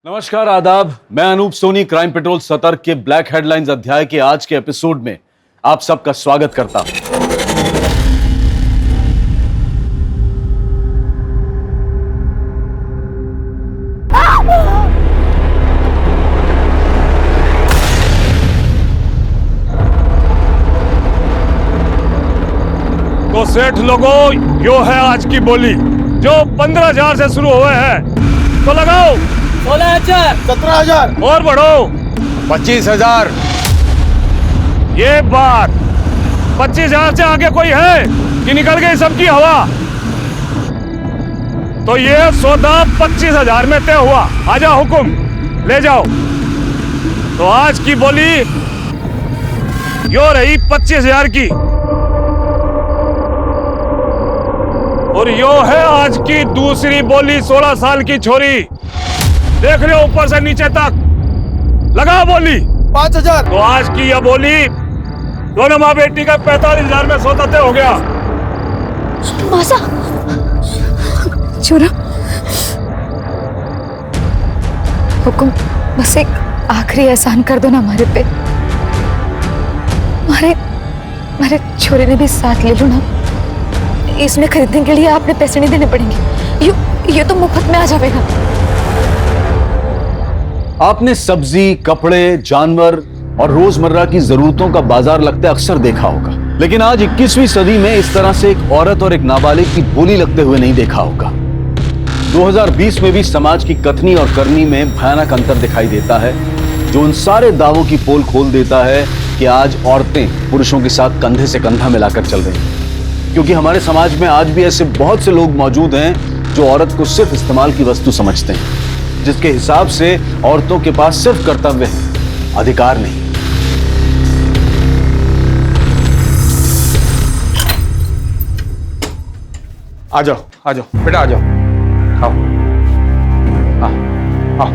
नमस्कार, आदाब। मैं अनूप सोनी क्राइम पेट्रोल सतर्क के ब्लैक हेडलाइंस अध्याय के आज के एपिसोड में आप सबका स्वागत करता हूं। तो सेठ लोगों, यो है आज की बोली जो 15,000 से शुरू हुए हैं। तो लगाओ 16,000, 17,000 और बढ़ो 25,000। ये बात 25,000 से आगे कोई है कि निकल गई सबकी हवा? तो ये सौदा 25,000 में तय हुआ। आजा हुकुम, ले जाओ। तो आज की बोली यो रही 25,000 की, और यो है आज की दूसरी बोली 16 साल की छोरी। देख रहे हो ऊपर से नीचे तक, लगा बोली 5,000। तो आज की यह बोली दोनों माँ बेटी का 45,000 में सौदा तय हो गया। मासा, छोरा, हुकुम, बस एक आखिरी एहसान कर दो ना हमारे पे। हमारे छोरे ने भी साथ ले लो ना। इसमें खरीदने के लिए आपने पैसे नहीं देने पड़ेंगे। ये तो मुफ्त में आ जाएगा। आपने सब्जी, कपड़े, जानवर और रोजमर्रा की जरूरतों का बाजार लगते अक्सर देखा होगा, लेकिन आज 21वीं सदी में इस तरह से एक औरत और एक नाबालिग की बोली लगते हुए नहीं देखा होगा। 2020 में भी समाज की कथनी और करनी में भयानक अंतर दिखाई देता है, जो उन सारे दावों की पोल खोल देता है कि आज औरतें पुरुषों के साथ कंधे से कंधा मिलाकर चल रही हैं। क्योंकि हमारे समाज में आज भी ऐसे बहुत से लोग मौजूद हैं जो औरत को सिर्फ इस्तेमाल की वस्तु समझते हैं, जिसके हिसाब से औरतों के पास सिर्फ कर्तव्य है, अधिकार नहीं। आ जाओ बेटा, आ जाओ। आओ, आओ।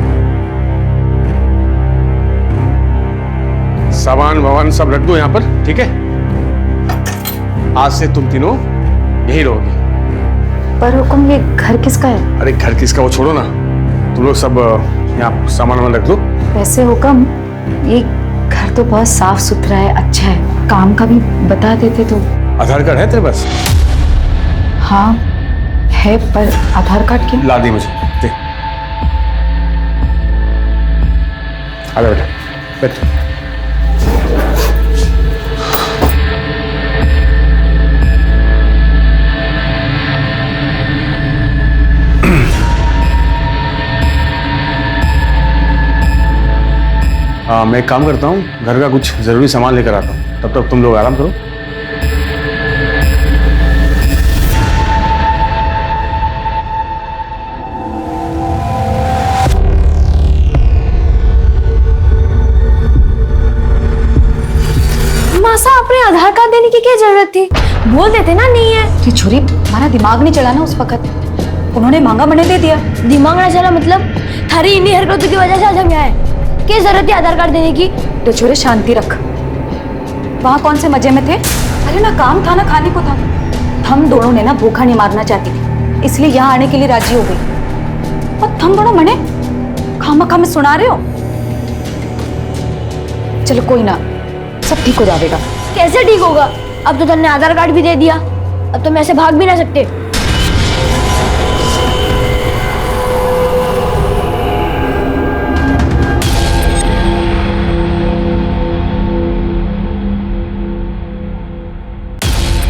सामान वामान सब रख दो यहाँ पर, ठीक है? आज से तुम तीनों यही रहोगे। पर हुकुम, ये घर किसका है? अरे घर किसका वो छोड़ो ना, तुम लोग सब यहाँ सामान वामान रख दो। वैसे हुकुम, ये घर तो बहुत साफ सुथरा है, अच्छा है। काम का भी बता देते तो। आधार कार्ड है तेरे पास? हाँ है, पर आधार कार्ड क्यों? ला दी मुझे, दे। आ जा बेटा, बैठ। मैं एक काम करता हूँ, घर का कुछ जरूरी सामान लेकर आता हूँ, तब तक तुम लोग आराम करो। मासा, अपने आधार कार्ड देने की क्या जरूरत थी? बोल देते ना नहीं है। ये छोरी, हमारा दिमाग नहीं चला ना उस वक्त, उन्होंने मांगा, मैंने दे दिया। दिमाग ना चला मतलब? थारी इन्हीं हरकतों की वजह से आज हम यहाँ हैं। क्या जरूरत है आधार कार्ड देने की? तो छोरे, शांति रख। वहाँ कौन से मजे में थे? अरे ना काम था ना खाने को था। हम दोनों ने ना भूखा नहीं मारना चाहती थी, इसलिए यहाँ आने के लिए राजी हो गई। और तुम दोनों मने खामखा में सुना रहे हो। चलो कोई ना, सब ठीक हो जाएगा। कैसे ठीक होगा? अब तो तुमने आधार कार्ड भी दे दिया, अब तो मैं ऐसे भाग भी ना सकते।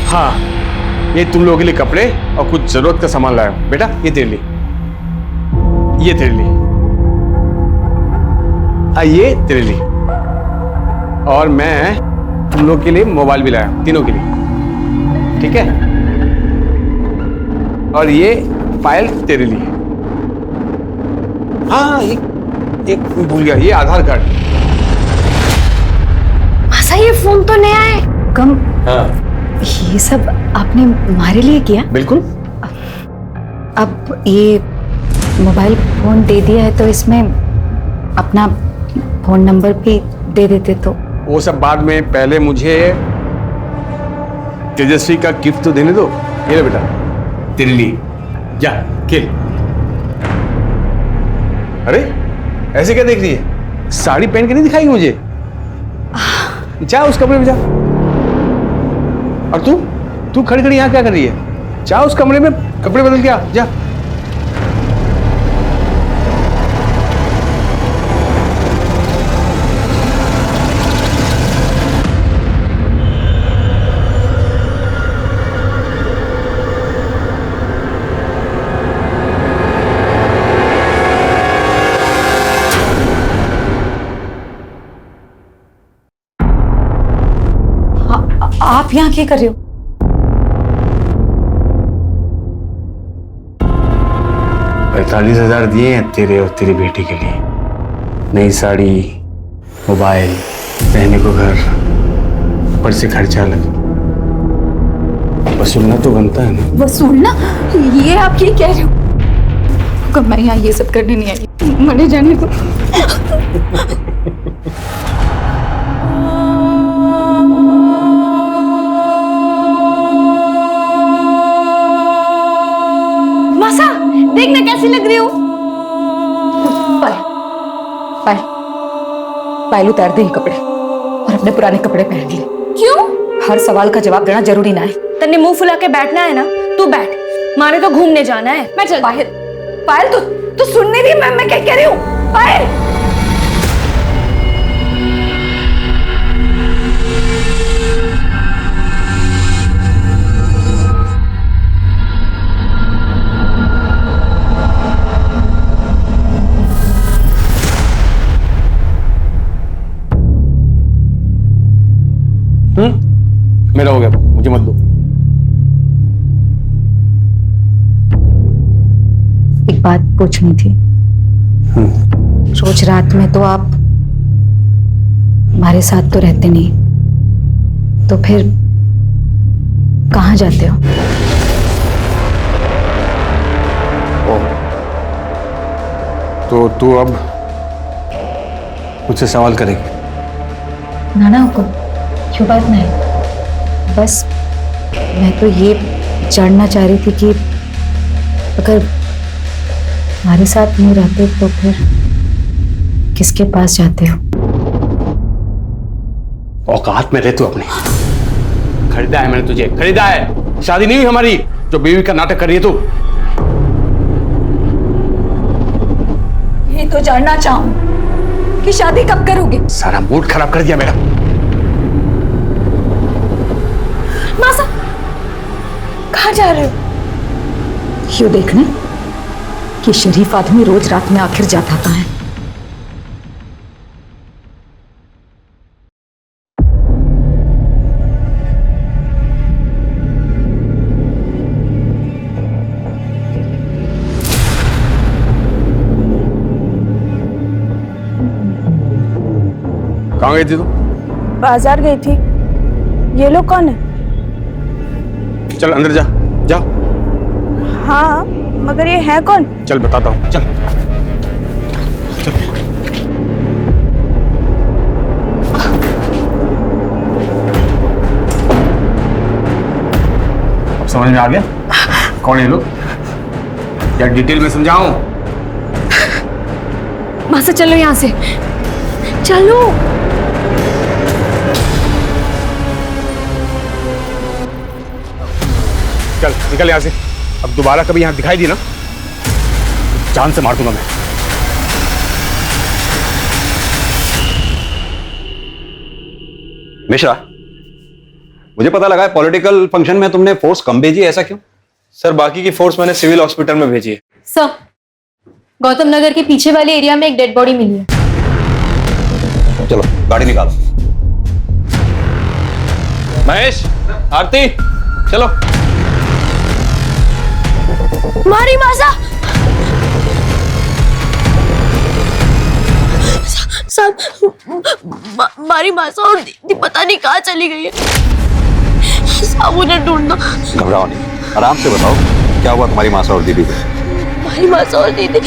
हाँ, ये तुम लोगों के लिए कपड़े और कुछ जरूरत का सामान लाया हूं। बेटा, ये तेरे लिए, ये तेरे लिए, ये तेरे लिए, और मैं तुम लोग के लिए मोबाइल भी लाया हूं, तीनों के लिए, ठीक है? और ये फाइल तेरे लिए। हाँ, एक भूल गया, ये आधार कार्ड। मासा, ये फोन तो नया है। कम। हाँ, ये सब आपने हमारे लिए किया? बिल्कुल। अब ये मोबाइल फोन दे दिया है तो इसमें अपना फोन नंबर भी दे देते तो। वो सब बाद में, पहले मुझे तेजस्वी का गिफ्ट तो देने दो। ये ले बेटा, तेरे लिए, जा खेल। अरे ऐसे क्या देख रही है? साड़ी पहन के नहीं दिखाएगी मुझे? जा उस कमरे में जा। और तू खड़ी खड़ी यहाँ क्या कर रही है? जा उस कमरे में कपड़े बदल के आ, जा। आप यहाँ क्या कर रहे हो? 45,000 दिए हैं तेरे और तेरी बेटी के लिए। नई साड़ी, मोबाइल, रहने को घर, ऊपर से खर्चा अलग। वसूलना तो बनता है ना। वसूलना? ये आप ये कह रहे हो? कब मैं यहाँ ये सब करने नहीं आई। मरे जाने को। मासा, देखना कैसी लग रही हूँ। पायल उतार दे ये कपड़े और अपने पुराने कपड़े पहन ले। क्यों? हर सवाल का जवाब देना जरूरी ना है। तन्ने मुंह फुला के बैठना है ना, तू बैठ। मारे तो घूमने जाना है। मैं चल। पायल तू सुन नहीं रही मैं क्या कह रही हूँ? पायल मेरा हो गया, मुझे मत दो। एक बात पूछनी थी। रोज रात में तो आप हमारे साथ तो रहते नहीं, तो फिर कहाँ जाते हो? तो तू अब मुझसे सवाल करेगी? नाना हुकुम, क्यों बात नहीं। बस मैं तो ये जानना चाह रही थी कि अगर हमारे साथ नहीं रहते तो फिर किसके पास जाते हो? औकात में रह तू अपनी। खरीदा है मैंने तुझे, खरीदा है। शादी नहीं हुई हमारी जो बीवी का नाटक कर रही है तू। ये तो जानना चाहूं कि शादी कब करोगे? सारा मूड खराब कर दिया मेरा। मासा, कहाँ जा रहे हो? क्यों देखने कि शरीफ आदमी रोज रात में आखिर जाता कहाँ है। कहाँ गई थी तू? बाजार गई थी। ये लोग कौन है? चल अंदर जा, जा। हाँ, मगर ये है कौन? चल बताता हूँ, चल। चल। अब समझ में आ गया कौन है ये लोग? या डिटेल में समझाऊं? मासा चलो यहाँ से, चलो। चल निकल यहाँ से। अब दोबारा कभी यहाँ दिखाई दी ना, जान से मार दूंगा मैं। मिश्रा, मुझे पता लगा है पॉलिटिकल फंक्शन में तुमने फोर्स कम भेजी, ऐसा क्यों? सर बाकी की फोर्स मैंने सिविल हॉस्पिटल में भेजी है। सर, गौतम नगर के पीछे वाले एरिया में एक डेड बॉडी मिली है। चलो गाड़ी निकालो। महेश, आरती, चलो। मारी मासा। सब मारी मासा और दीदी पता नहीं कहाँ चली गई है। सब उन्हें ढूंढना। घबराओ नहीं, आराम से बताओ क्या हुआ तुम्हारी मासा और दीदी को? हमारी मासा और दीदी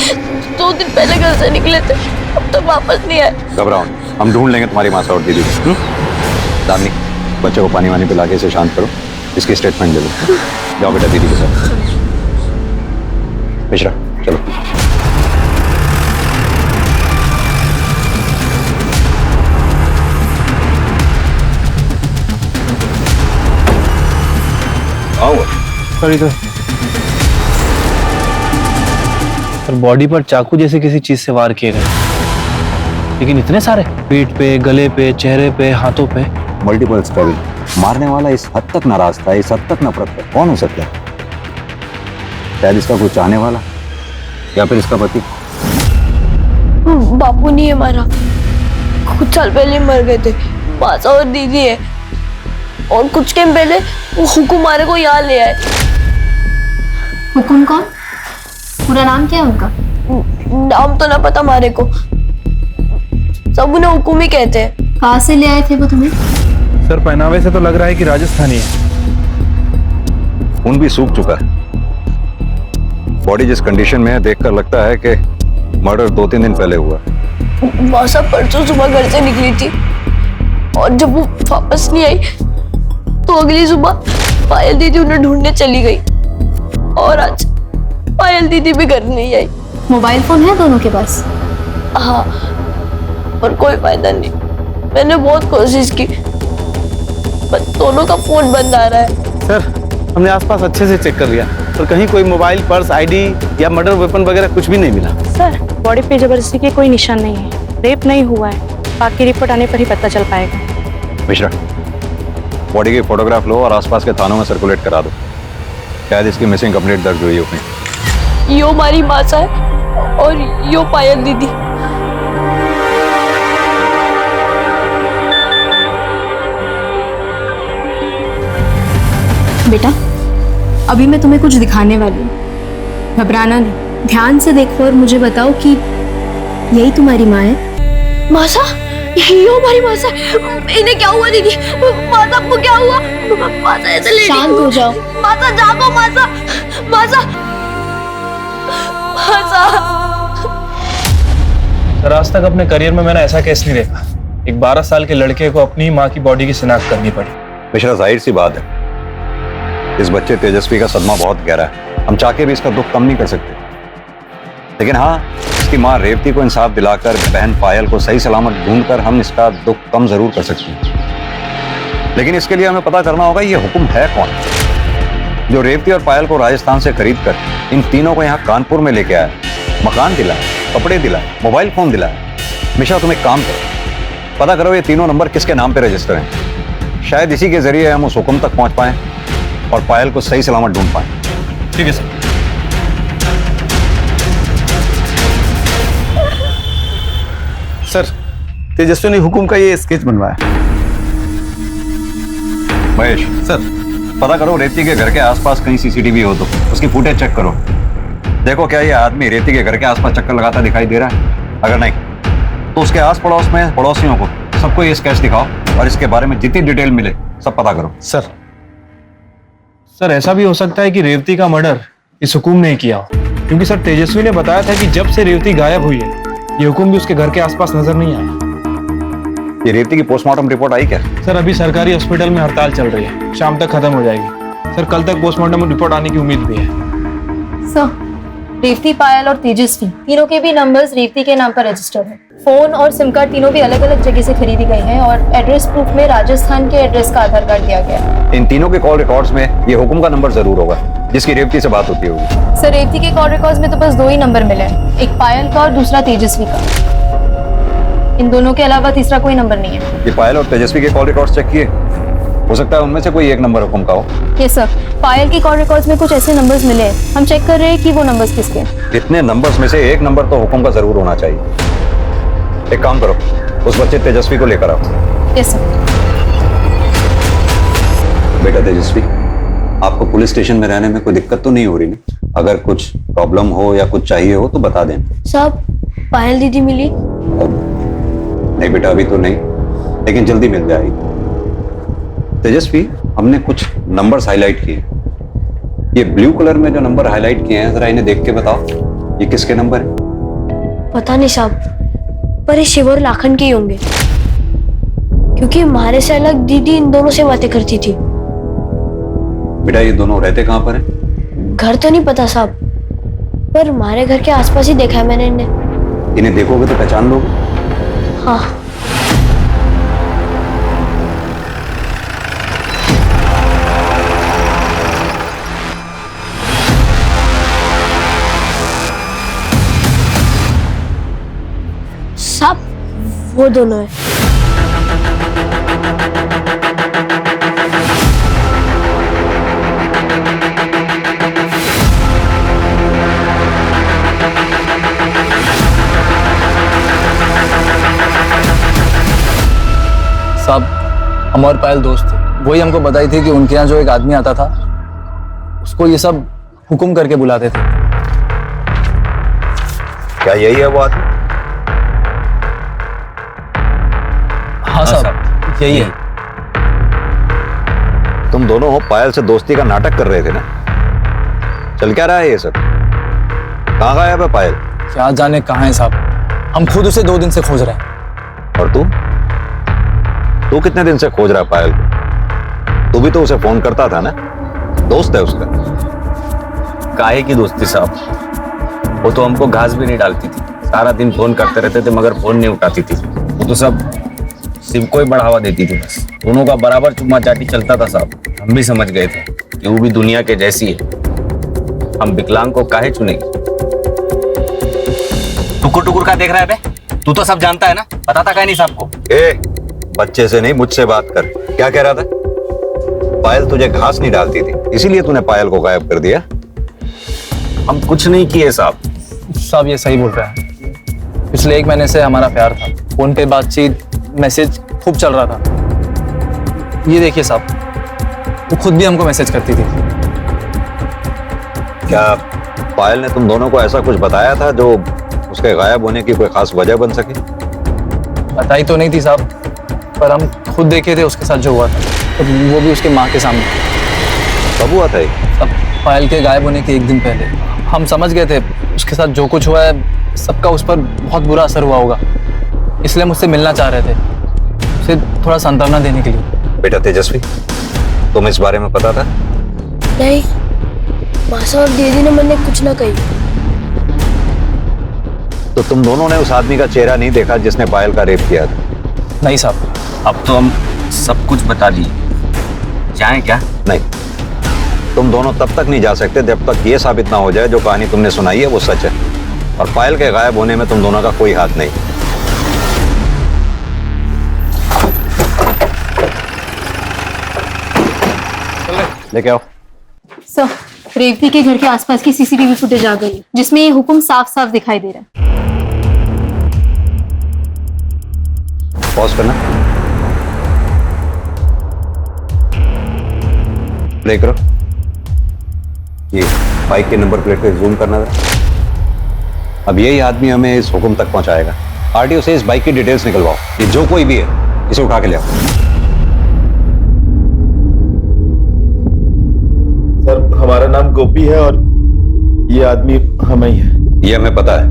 2 दिन पहले घर से निकले थे, अब तक वापस नहीं आए। घबराओ नहीं, हम ढूंढ लेंगे तुम्हारी मासा और दीदी को। दामिनी, बच्चे को पानी वानी पिला के इसे शांत करो, इसकी स्टेटमेंट ले लो। जाओ बेटा दीदी के साथ। मिश्रा चलो। Sorry sir. पर बॉडी पर चाकू जैसे किसी चीज से वार किए गए, लेकिन इतने सारे, पीठ पे, गले पे, चेहरे पे, हाथों पे। Multiple struggle. मारने वाला इस हद तक नाराज था, इस हद तक नफरत था, कौन हो सकता है? शायद इसका कोई चाहने वाला या फिर इसका पति। बापू नहीं है हमारा, कुछ साल पहले मर गए थे। मासा और दीदी है, और कुछ टाइम पहले वो हुकुम हमारे को यहाँ ले आए। हुकुम कौन? पूरा नाम क्या है उनका? नाम तो ना पता हमारे को, सब उन्हें हुकुम ही कहते हैं। कहाँ से ले आए थे वो तुम्हें? सर पहनावे से तो लग रहा है कि राजस्थानी है। खून भी सूख चुका है, बॉडी जिस कंडीशन में है देखकर लगता है कि मर्डर 2-3 दिन पहले हुआ। मासा परसों सुबह घर से निकली थी, और जब वो वापस नहीं आई तो अगली सुबह पायल दीदी उन्हें ढूंढने चली गई, और आज पायल दीदी भी घर नहीं आई। मोबाइल फोन है दोनों के पास? हाँ, पर कोई फायदा नहीं। मैंने बहुत कोशिश की, पर दोनों का फोन बंद आ रहा है। सर हमने आसपास अच्छे से चेक कर लिया, पर कहीं कोई मोबाइल, पर्स, आईडी या मर्डर वेपन वगैरह कुछ भी नहीं मिला। सर बॉडी पे जबरदस्ती के कोई निशान नहीं है, रेप नहीं हुआ है, बाकी रिपोर्ट आने पर ही पता चल पाएगा। मिश्रा, बॉडी की फोटोग्राफ लो और आसपास के थानों में सर्कुलेट करा दो, शायद इसकी मिसिंग कंप्लेंट दर्ज हुई हो कहीं। यो हमारी मासा है और यो पायल दीदी। बेटा अभी मैं तुम्हें कुछ दिखाने वाली हूँ, घबराना नहीं, ध्यान से देखो और मुझे बताओ कि यही तुम्हारी माँ है? मासा, यो हमारी मासा। इन्हें क्या हुआ दीदी? मासा को क्या हुआ? मासा ऐसे ले शांत हो जाओ। मासा जागो, मासा, मासा, मासा। सर आज तक अपने करियर में मैंने ऐसा केस नहीं देखा, एक 12 साल के लड़के को अपनी माँ की बॉडी की शिनाख्त करनी पड़ी। मिश्रा, जाहिर सी बात है इस बच्चे तेजस्वी का सदमा बहुत गहरा है, हम चाह के भी इसका दुख कम नहीं कर सकते, लेकिन हाँ इसकी माँ रेवती को इंसाफ दिलाकर बहन पायल को सही सलामत ढूंढकर हम इसका दुख कम जरूर कर सकते हैं। लेकिन इसके लिए हमें पता करना होगा ये हुकुम है कौन जो रेवती और पायल को राजस्थान से खरीद कर इन तीनों को यहाँ कानपुर में लेके आया, मकान दिलाया, कपड़े दिलाए, मोबाइल फोन दिलाया। मिश्रा तुम एक काम करो, पता करो ये तीनों नंबर किसके नाम पे रजिस्टर हैं, शायद इसी के जरिए हम उस हुक्म तक पहुंच पाए और पायल को सही सलामत ढूंढ पाए। ठीक है सर। सर तेजस्वी ने हुकुम का ये स्केच बनवाया। महेश सर पता करो रेवती के घर के आसपास कहीं सीसीटीवी हो तो उसकी फुटेज चेक करो, देखो क्या ये आदमी रेवती के घर के आसपास चक्कर लगाता दिखाई दे रहा है। अगर नहीं तो उसके आस पड़ोस में पड़ोसियों को सबको ये स्केच दिखाओ और इसके बारे में जितनी डिटेल मिले सब पता करो। सर ऐसा भी हो सकता है कि रेवती का मर्डर इस हुकुम ने किया हो, क्योंकि सर तेजस्वी ने बताया था कि जब से रेवती गायब हुई है ये हुकुम भी उसके घर के आसपास नजर नहीं आया। ये रेवती की पोस्टमार्टम रिपोर्ट आई क्या? सर अभी सरकारी हॉस्पिटल में हड़ताल चल रही है, शाम तक खत्म हो जाएगी। सर कल तक पोस्टमार्टम रिपोर्ट आने की उम्मीद भी है। सर रेवती, पायल और तेजस्वी तीनों के भी नंबर्स रेवती के नाम पर रजिस्टर्ड है। फोन और सिम कार्ड तीनों भी अलग अलग जगह से खरीदी गई हैं और एड्रेस प्रूफ में राजस्थान के एड्रेस का आधार कार्ड दिया गया है। इन तीनों के कॉल रिकॉर्ड्स में ये हुकुम का नंबर जरूर होगा जिसकी रेवती से बात होती होगी। सर रेवती के कॉल रिकॉर्ड्स में तो बस 2 ही नंबर मिले हैं, एक पायल का और दूसरा तेजस्वी का। इन दोनों के अलावा तीसरा कोई नंबर नहीं है। ये पायल और तेजस्वी के कॉल रिकॉर्ड्स चेक किए, हो सकता है उनमें से कोई एक नंबर हुकुम का हो। ये सर पायल के कॉल रिकॉर्ड्स में कुछ ऐसे नंबर्स मिले हैं, हम चेक कर रहे हैं कि वो नंबर्स किसके हैं। इतने नंबर्स में से एक नंबर तो हुकुम का जरूर होना चाहिए। एक काम करो, उस बच्चे तेजस्वी को लेकर आओ। Yes sir. बेटा तेजस्वी, आपको पुलिस स्टेशन में रहने में कोई दिक्कत तो नहीं हो रही ना? अगर कुछ प्रॉब्लम हो या कुछ चाहिए हो तो बता दें। साहब पायल दीदी मिली? नहीं बेटा अभी तो नहीं, लेकिन जल्दी मिल जाएगी। तेजस्वी हमने कुछ नंबर्स हाईलाइट किए, ये ब्लू कलर में जो नंबर हाईलाइट किए हैं जरा इन्हें देख के बताओ ये किसके नंबर है? पता नहीं साहब, पर ये शिव और लाखन के ही होंगे, क्योंकि हमारे से अलग दीदी इन दोनों से बातें करती थी। बेटा ये दोनों रहते कहाँ पर हैं? घर तो नहीं पता साहब, पर हमारे घर के आसपास ही देखा है मैंने इन्हें। इन्हें देखोगे तो पहचान लोगे? हाँ। साहब वो दोनों है। साहब हम और पायल दोस्त थे, वही हमको बताई थी कि उनके यहाँ जो एक आदमी आता था उसको ये सब हुक्म करके बुलाते थे। क्या यही है वो आदमी? हाँ साहब यही है। तुम दोनों हो पायल से दोस्ती का नाटक कर रहे थे ना? चल क्या रहा है ये सब? कहाँ गायब है पायल? क्या जाने कहाँ है साहब, हम खुद उसे 2 दिन से खोज रहे हैं। और तू कितने दिन से खोज रहा है पायल को? तू भी तो उसे फोन करता था ना, दोस्त है उसका। काहे की दोस्ती साहब, वो तो हमको घास भी नहीं डालती थी, सारा दिन फोन करते रहते थे मगर फोन नहीं उठाती थी। वो तो सब शिव को ही बढ़ावा देती थी, बस दोनों का बराबर चुम्मा चाटी चलता था साहब। हम भी समझ गए थे कि वो भी दुनिया के जैसी है, हम विकलांग को काहे चुनेंगे। टुकुर टुकुर का देख रहा है बे? तू तो सब जानता है ना, बताता काहे नहीं सबको? बच्चे से नहीं मुझसे बात कर। क्या कह रहा था? पायल तुझे घास नहीं डालती थी, इसीलिए तूने पायल को गायब कर दिया। हम कुछ नहीं किए साहब। साहब ये सही बोल रहा है, पिछले 1 महीने से हमारा प्यार था, फोन पे बातचीत, मैसेज खूब चल रहा था। ये देखिए साहब, वो खुद भी हमको मैसेज करती थी। क्या पायल ने तुम दोनों को ऐसा कुछ बताया था जो उसके गायब होने की कोई खास वजह बन सके? बताई तो नहीं थी साहब, पर हम खुद देखे थे उसके साथ जो हुआ था, तो वो भी उसके माँ के सामने। कब हुआ था ये? अब पायल के गायब होने के 1 दिन पहले। हम समझ गए थे उसके साथ जो कुछ हुआ है सबका उस पर बहुत बुरा असर हुआ होगा, इसलिए मुझसे मिलना चाह रहे थे, उसे थोड़ा सांत्वना देने के लिए। बेटा तेजस्वी, तुम्हें इस बारे में पता था? नहीं माँ साहब, दीदी ने मैंने कुछ ना कही। तो तुम दोनों ने उस आदमी का चेहरा नहीं देखा जिसने पायल का रेप किया था? नहीं साहब। अब तो हम सब कुछ बता दिए, जाएं क्या? नहीं, तुम दोनों तब तक नहीं जा सकते जब तक ये साबित ना हो जाए जो कहानी तुमने सुनाई है वो सच है, और पायल के गायब होने में तुम दोनों का कोई हाथ नहीं। लेके आओ। सर, रेवती के घर के आसपास की सीसीटीवी फुटेज आ गई जिसमें ये हुक्म साफ साफ दिखाई दे रहा है। पॉज करना, प्ले करो। ये बाइक के नंबर प्लेट पे जूम करना था। अब यही आदमी हमें इस हुक्म तक पहुंचाएगा। आरटीओ से इस बाइक की डिटेल्स निकलवाओ, ये जो कोई भी है इसे उठा के ले आओ। सर हमारा नाम गोपी है और ये आदमी हम ही है। ये हमें पता है,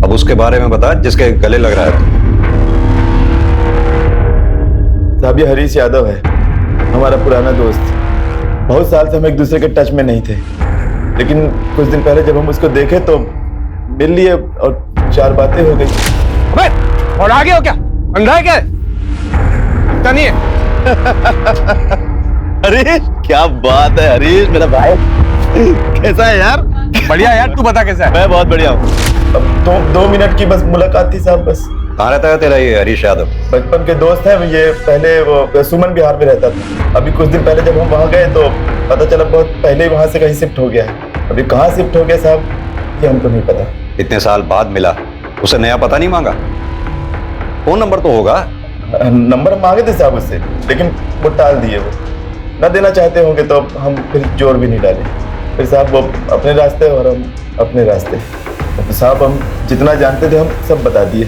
अब उसके बारे में बता जिसके गले लग रहा है। साहब ये हरीश यादव है, हमारा पुराना दोस्त। बहुत साल से हम एक दूसरे के टच में नहीं थे, लेकिन कुछ दिन पहले जब हम उसको देखे तो मिल लिए और 4 बातें हो गई। अबे और आगे हो क्या? अंधा है क्या? दिखता नहीं है? अरे क्या बात है हरीश, मेरा भाई कैसा है यार? बढ़िया यार, तू बता कैसा है? मैं बहुत बढ़िया हूँ। अब 2 मिनट की बस मुलाकात थी साहब, बस। कहाँ रहता है तेरा ये हरीश यादव? बचपन के दोस्त हैं ये। पहले वो सुमन विहार में रहता था, अभी कुछ दिन पहले जब हम वहाँ गए तो पता चला बहुत पहले ही वहाँ से कहीं शिफ्ट हो गया है। अभी कहाँ शिफ्ट हो गया साहब ये हमको नहीं पता। इतने साल बाद मिला, उसे नया पता नहीं मांगा? फोन नंबर तो होगा? नंबर मांगे थे साहब उससे, लेकिन वो टाल दिए। वो ना देना चाहते होंगे तो हम फिर जोर भी नहीं डाले। फिर साहब वो अपने रास्ते और हम अपने रास्ते। तो साहब हम जितना जानते थे हम सब बता दिए,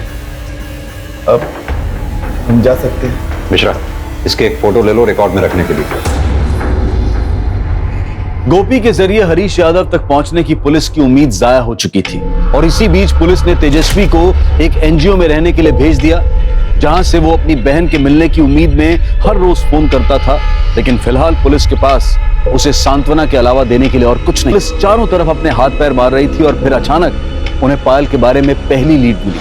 अब हम जा सकते हैं। मिश्रा, इसके एक फोटो ले लो रिकॉर्ड में रखने के लिए। गोपी के जरिए हरीश यादव तक पहुंचने की पुलिस की उम्मीद जाया हो चुकी थी, और इसी बीच पुलिस ने तेजस्वी को एक एनजीओ में रहने के लिए भेज दिया, जहां से वो अपनी बहन के मिलने की उम्मीद में हर रोज फोन करता था। लेकिन फिलहाल पुलिस के पास उसे सांत्वना के अलावा देने के लिए और कुछ नहीं। पुलिस चारों तरफ अपने हाथ पैर मार रही थी, और फिर अचानक उन्हें पायल के बारे में पहली लीड मिली।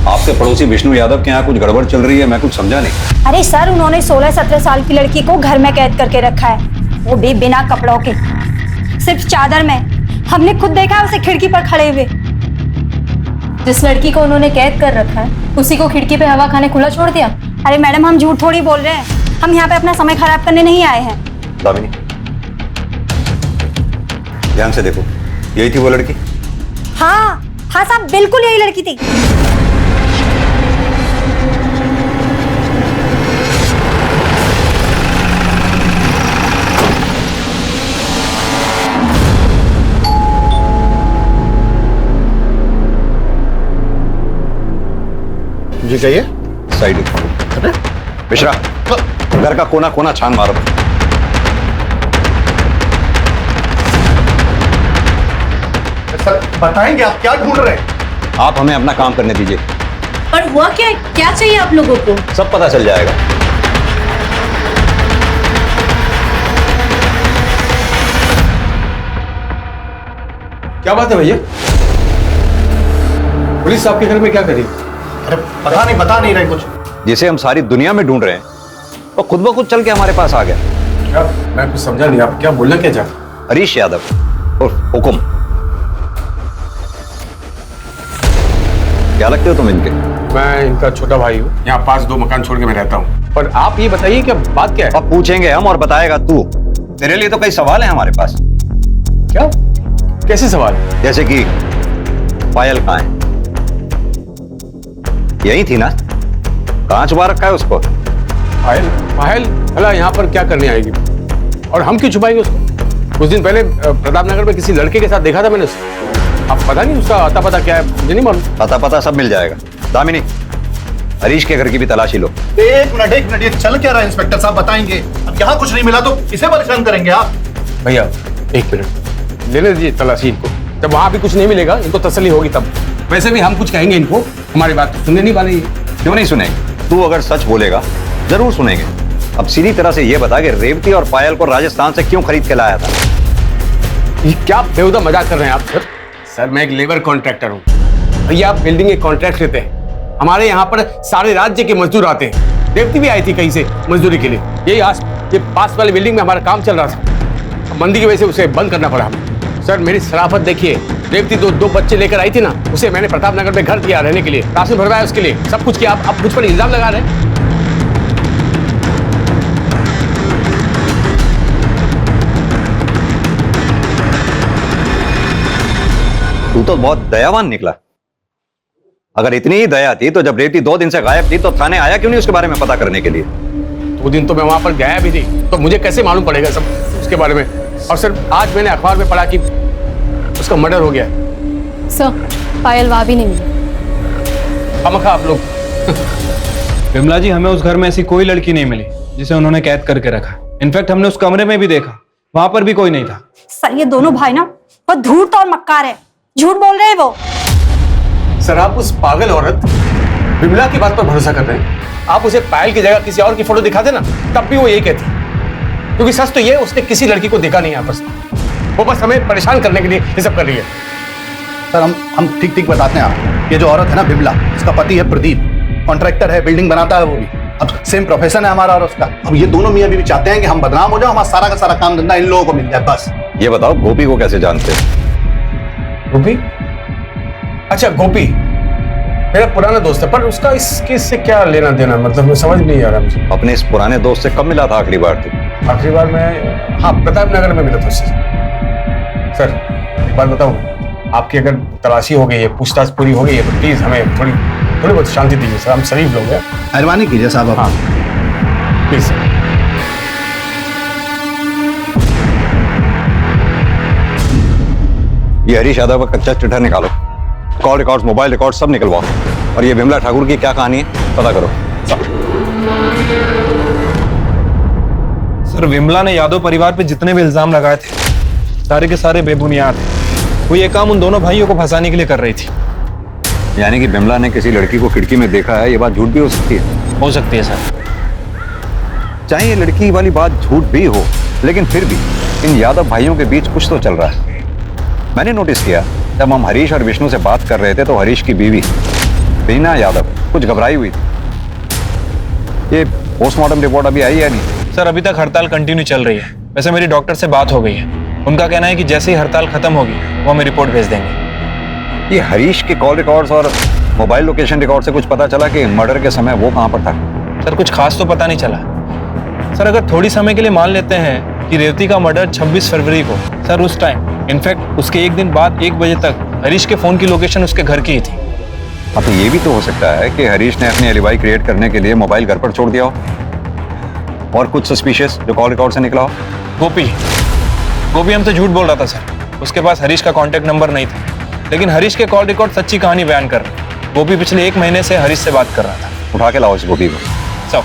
आपके पड़ोसी विष्णु यादव के यहाँ कुछ गड़बड़ चल रही है, मैं कुछ समझा नहीं। अरे सर, उन्होंने 16-17 साल की लड़की को घर में कैद करके रखा है, वो भी बिना कपड़ों के, सिर्फ चादर में। हमने खुद देखा है उसे खिड़की पर खड़े हुए। जिस लड़की को उन्होंने कैद कर रखा है उसी को खिड़की पे हवा खाने खुला छोड़ दिया। अरे मैडम, हम झूठ थोड़ी बोल रहे हैं, हम यहाँ पे अपना समय खराब करने नहीं आए हैं। दामिनी, ध्यान से देखो, यही थी वो लड़की? हाँ हाँ साहब, बिल्कुल यही लड़की थी। जी कहिए। साइड मिश्रा, घर का कोना कोना छान मारो। सर बताएंगे आप क्या ढूंढ रहे हैं? आप हमें अपना काम करने दीजिए। पर हुआ क्या चाहिए आप लोगों को? सब पता चल जाएगा। क्या बात है भैया? पुलिस आपके घर में क्या करी? अरे बता नहीं रहे कुछ। जिसे हम सारी दुनिया में ढूंढ रहे हैं वो खुद ब खुद चल के हमारे पास आ गया। क्या? मैं कुछ समझा नहीं, आप क्या बोलना क्या चाहते? हरीश यादव और हुकुम। क्या लगते हो तुम इनके? मैं इनका छोटा भाई हूँ, यहाँ पास 2 मकान छोड़ के मैं रहता हूँ। पर आप ये बताइए कि बात क्या है? अब पूछेंगे हम और बताएगा तू। तेरे लिए तो कई सवाल हैं हमारे पास। क्या? कैसे सवाल? जैसे कि पायल कहाँ है? यही थी ना? कहाँ छुपा रखा है उसको? पायल भला यहाँ पर क्या करने आएगी? और हम क्यों छुपाएंगे उसको? कुछ दिन पहले प्रताप नगर में किसी लड़के के साथ देखा था मैंने उसको। अब पता नहीं उसका अता पता क्या है, मुझे नहीं मालूम। अता पता सब मिल जाएगा। दामिनी, हरीश के घर की भी तलाशी लो। एक मिनट, ये चल क्या रहा है इंस्पेक्टर साहब? बताएंगे। अब यहाँ कुछ नहीं मिला तो इसे परेशान करेंगे आप? भैया 1 मिनट लेने दीजिए तलाशी इनको। जब वहां भी कुछ नहीं मिलेगा इनको तसल्ली होगी तब। वैसे भी हम कुछ कहेंगे इनको, हमारी बात सुनने नहीं वाले। क्यों नहीं सुनेंगे? तू अगर सच बोलेगा जरूर सुनेंगे। अब सीधी तरह से ये बता कि रेवती और पायल को राजस्थान से क्यों खरीद के लाया था? ये क्या बेहुदा मजाक कर रहे हैं आप सर? सर मैं एक लेबर कॉन्ट्रैक्टर हूँ भैया। आप बिल्डिंग के कॉन्ट्रैक्ट लेते हैं, हमारे यहाँ पर सारे राज्य के मजदूर आते हैं। रेवती भी आई थी कहीं से मजदूरी के लिए। ये पास वाली बिल्डिंग में हमारा काम चल रहा था, मंदी की वजह से उसे बंद करना पड़ा हमें। सर मेरी शराफत देखिए, रेवती दो बच्चे लेकर आई थी ना, उसे मैंने प्रताप नगर में घर दिया रहने के लिए, राशन भरवाया उसके लिए, सब कुछ किया। आप मुझ पर इल्जाम लगा रहे हैं। तू तो बहुत दयावान निकला। अगर इतनी ही दया थी तो जब रेवती 2 दिन से गायब थी तो थाने आया क्यों नहीं उसके बारे में पता करने के लिए? 2 दिन तो मैं वहां पर गया भी नहीं, तो मुझे कैसे मालूम पड़ेगा सब उसके बारे में? और सर आज मैंने अखबार में पढ़ा कि उसका मर्डर हो गया। सर पायल वहां भी नहीं मिली। हमखा आप लोग। विमला जी, हमें उस घर में ऐसी कोई लड़की नहीं मिली जिसे उन्होंने कैद करके रखा। इनफैक्ट हमने उस कमरे में भी देखा, वहां पर भी कोई नहीं था। सर ये दोनों भाई ना बहुत धूर्त और मक्कार है, झूठ बोल रहे हैं वो। सर आप उस पागल औरत विमला की बात पर भरोसा कर रहे हैं? आप उसे पायल की जगह किसी और की फोटो दिखा देना, तब भी वो यही कहती। क्योंकि सच तो ये उसने किसी लड़की को देखा नहीं यहाँ पर। वो बस हमें परेशान करने के लिए ये सब कर रही है। सर हम ठीक बताते हैं आप। ये जो औरत है ना विमला, उसका पति है प्रदीप, कॉन्ट्रैक्टर है, बिल्डिंग बनाता है वो भी। अब सेम प्रोफेशन है हमारा और उसका। अब ये दोनों मियां बीवी चाहते हैं कि हम बदनाम हो जाओ, हमारा सारा का सारा काम धंधा इन लोगों को मिल जाए बस। ये बताओ गोपी को कैसे जानते हो? गोपी? अच्छा गोपी मेरा पुराना दोस्त है, पर उसका इस केस से क्या लेना देना? मतलब मैं समझ नहीं आ रहा मुझे। अपने इस पुराने दोस्त से कब मिला था आखिरी बार? आखिरी बार मैं प्रताप नगर में मिला था उससे। सर एक बात बताऊं, आपकी अगर तलाशी हो गई है, पूछताछ पूरी हो गई है, तो प्लीज हमें थोड़ी बहुत शांति दीजिए सर। हम शरीफ लोग हैं। मेहरबानी कीजिए साहब। हाँ प्लीज सर। ये हरीश यादव का कच्चा चिट्ठा निकालो, कॉल रिकॉर्ड्स, मोबाइल रिकॉर्ड सब निकलवाओ। और ये विमला ठाकुर की क्या कहानी है पता करो। सर विमला ने यादव परिवार पे जितने भी इल्जाम लगाए थे सारे के सारे बेबुनियाद हैं। वो ये काम उन दोनों भाइयों को फंसाने के लिए कर रही थी। यानी कि विमला ने किसी लड़की को खिड़की में देखा है, ये बात झूठ भी हो सकती है? हो सकती है सर। चाहे ये लड़की वाली बात झूठ भी हो, लेकिन फिर भी इन यादव भाइयों के बीच कुछ तो चल रहा है। मैंने नोटिस किया जब हम हरीश और विष्णु से बात कर रहे थे तो हरीश की बीवी बीना यादव कुछ घबराई हुई थी। ये पोस्टमार्टम रिपोर्ट अभी आई है नहीं? सर अभी तक हड़ताल कंटिन्यू चल रही है। वैसे मेरी डॉक्टर से बात हो गई है, उनका कहना है कि जैसे ही हड़ताल खत्म होगी वो हमें रिपोर्ट भेज देंगे। ये हरीश के कॉल रिकॉर्ड्स और मोबाइल लोकेशन रिकॉर्ड से कुछ पता चला कि मर्डर के समय वो कहाँ पर था? सर कुछ खास तो पता नहीं चला। सर अगर थोड़ी समय के लिए मान लेते हैं कि रेवती का मर्डर 26 फरवरी को, सर उस टाइम इनफैक्ट उसके एक दिन बाद 1 बजे तक हरीश के फोन की लोकेशन उसके घर की ही थी। हाँ, तो ये भी तो हो सकता है कि हरीश ने अपनी एलिबाई क्रिएट करने के लिए मोबाइल घर पर छोड़ दिया हो और कुछ सस्पिशियस जो कॉल रिकॉर्ड से निकला हो। गोपी हमसे झूठ बोल रहा था सर। उसके पास हरीश का कॉन्टेक्ट नंबर नहीं था, लेकिन हरीश के कॉल रिकॉर्ड सच्ची कहानी बयान कर रहे। गोपी पिछले 1 महीने से हरीश से बात कर रहा था। उठा के लाओ इस गोपी को। सब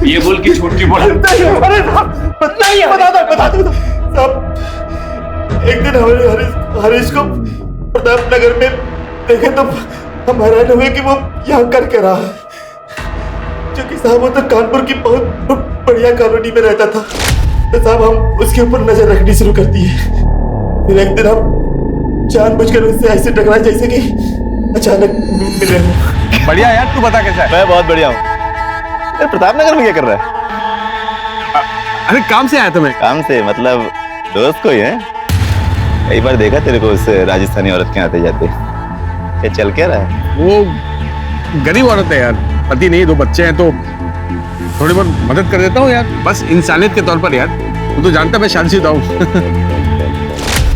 ये बोल के झूठ क्यों बोला? बता दो सब। एक दिन हरीश को प्रताप नगर में देखे तो हम हैरान हुए कि वो यहाँ कर के रहा है, क्योंकि साहब वो तो कानपुर की बहुत बढ़िया कॉलोनी में रहता था। तो साहब हम उसके ऊपर नजर रखनी शुरू कर दी है। फिर एक दिन हम जानबूझकर उससे ऐसे टकराए जैसे कि अचानक मिले। बढ़िया यार, तू बता कैसा है? मैं बहुत बढ़िया हूँ। प्रताप नगर में क्या कर रहा है? अरे काम से आया था मैं। काम से मतलब दोस्त कोई है? कई बार देखा तेरे को उस राजस्थानी औरत के आते जाते। क्या चल क्या रहा है? वो गरीब औरत है यार, पति नहीं, 2 बच्चे हैं, तो थोड़ी बहुत मदद कर देता हूँ यार, बस इंसानियत के तौर पर यार। तू तो जानता मैं शादीशुदा हूँ।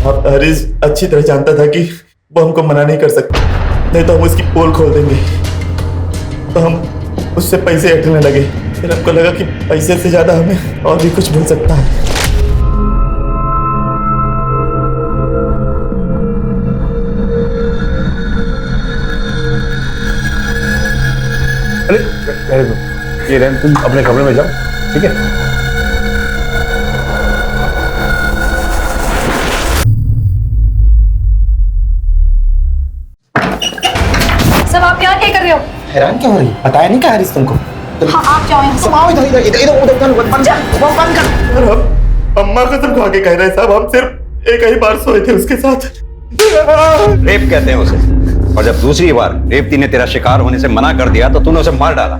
और हरीश अच्छी तरह जानता था कि वो हमको मना नहीं कर सकता, नहीं तो हम उसकी पोल खोल देंगे। तो हम उससे पैसे हटने लगे। फिर हमको लगा कि पैसे से ज्यादा हमें और भी कुछ मिल सकता है। अरे ये रहन, तुम अपने कमरे में जाओ, ठीक है? सब आप यहाँ क्या कर रहे हो? हैरान क्यों हो रही? बताया नहीं क्या हरीश तुमको? हाँ, आप जाओ यहाँ से। आओ इधर बंद कर। हम अम्मा कसम खा के कह रहे हैं साहब, हम सिर्फ एक ही बार सोए थे उसके साथ। रेप कहते हैं उसे। और जब दूसरी बार रेवती ने तेरा शिकार होने से मना कर दिया तो तूने उसे मार डाला।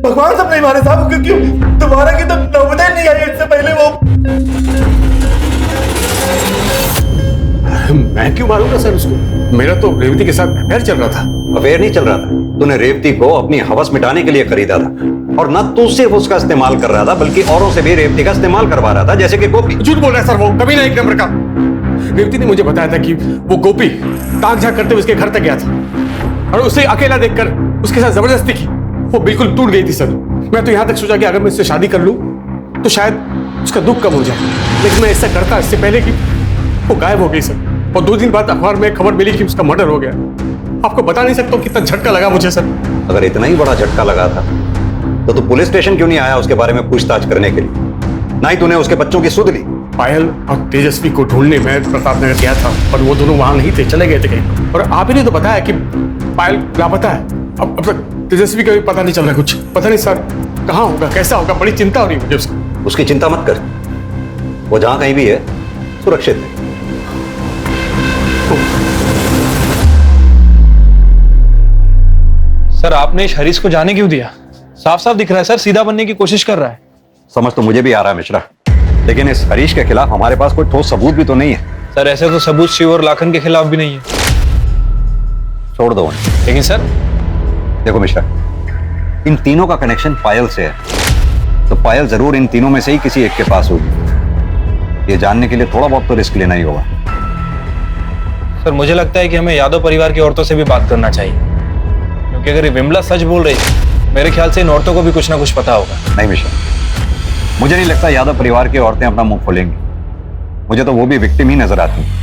भगवान सब नहीं मारे साहब, क्योंकि तुम्हारा की तो नौबत ही नहीं आई इससे पहले। वो मैं क्यों मारूंगा सर उसको? मेरा तो रेवती के साथ अफेयर चल रहा था। अफेयर नहीं चल रहा था, तूने रेवती को अपनी हवस मिटाने के लिए खरीदा था। और न तू सिर्फ उसका इस्तेमाल कर रहा था, बल्कि औरों से भी रेवती का इस्तेमाल करवा रहा था, जैसे कि गोपी। झूठ बोल रहा है सर, वो कभी ना एक नंबर का। रेवती ने मुझे बताया था कि वो गोपी ताक झाक करते हुए उसके घर तक गया था और उसे अकेला देखकर उसके साथ जबरदस्ती की। वो बिल्कुल टूट गई थी सर। मैं तो यहाँ तक सोचा कि अगर मैं उससे शादी कर लूं तो शायद उसका दुख कम हो जाए, लेकिन मैं ऐसा करता इससे पहले कि वो गायब हो गई सर। और 2 दिन बाद अखबार में खबर मिली कि उसका मर्डर हो गया। आपको बता नहीं सकता कितना झटका लगा मुझे सर। अगर इतना ही बड़ा झटका लगा था तो तू पुलिस स्टेशन क्यों नहीं आया उसके बारे में पूछताछ करने के लिए? ना ही तूने उसके बच्चों की सुध ली। पायल और तेजस्वी को ढूंढने में प्रताप नगर गया था, पर वो दोनों वहां नहीं थे, चले गए थे कहीं। और आप ही ने तो बताया कि पायल लापता है। अब तक तेजस्वी का भी पता नहीं चल रहा। कुछ पता नहीं सर, कहाँ होगा, कैसा होगा, बड़ी चिंता हो रही है मुझे उसकी। उसकी चिंता मत कर, वो जहां कहीं भी है सुरक्षित है। सर आपने इस हरीश को जाने क्यों दिया? साफ साफ दिख रहा है सर, सीधा बनने की कोशिश कर रहा है। समझ तो मुझे भी आ रहा है मिश्रा, लेकिन इस हरीश के खिलाफ हमारे पास कोई ठोस सबूत भी तो नहीं है। सर ऐसे तो सबूत शिव और लाखन के खिलाफ भी नहीं है। छोड़ दो उन्हें। लेकिन सर देखो मिश्रा, इन तीनों का कनेक्शन पायल से है, तो पायल जरूर इन तीनों में से ही किसी एक के पास होगी। ये जानने के लिए थोड़ा बहुत तो रिस्क लेना ही होगा। सर मुझे लगता है कि हमें यादव परिवार की औरतों से भी बात करना चाहिए, क्योंकि अगर ये विमला सच बोल रही है, मेरे ख्याल से इन औरतों को भी कुछ ना कुछ पता होगा। नहीं मिश्रा, मुझे नहीं लगता यादव परिवार की औरतें अपना मुंह खोलेंगी। मुझे तो वो भी विक्टिम ही नजर आती हैं।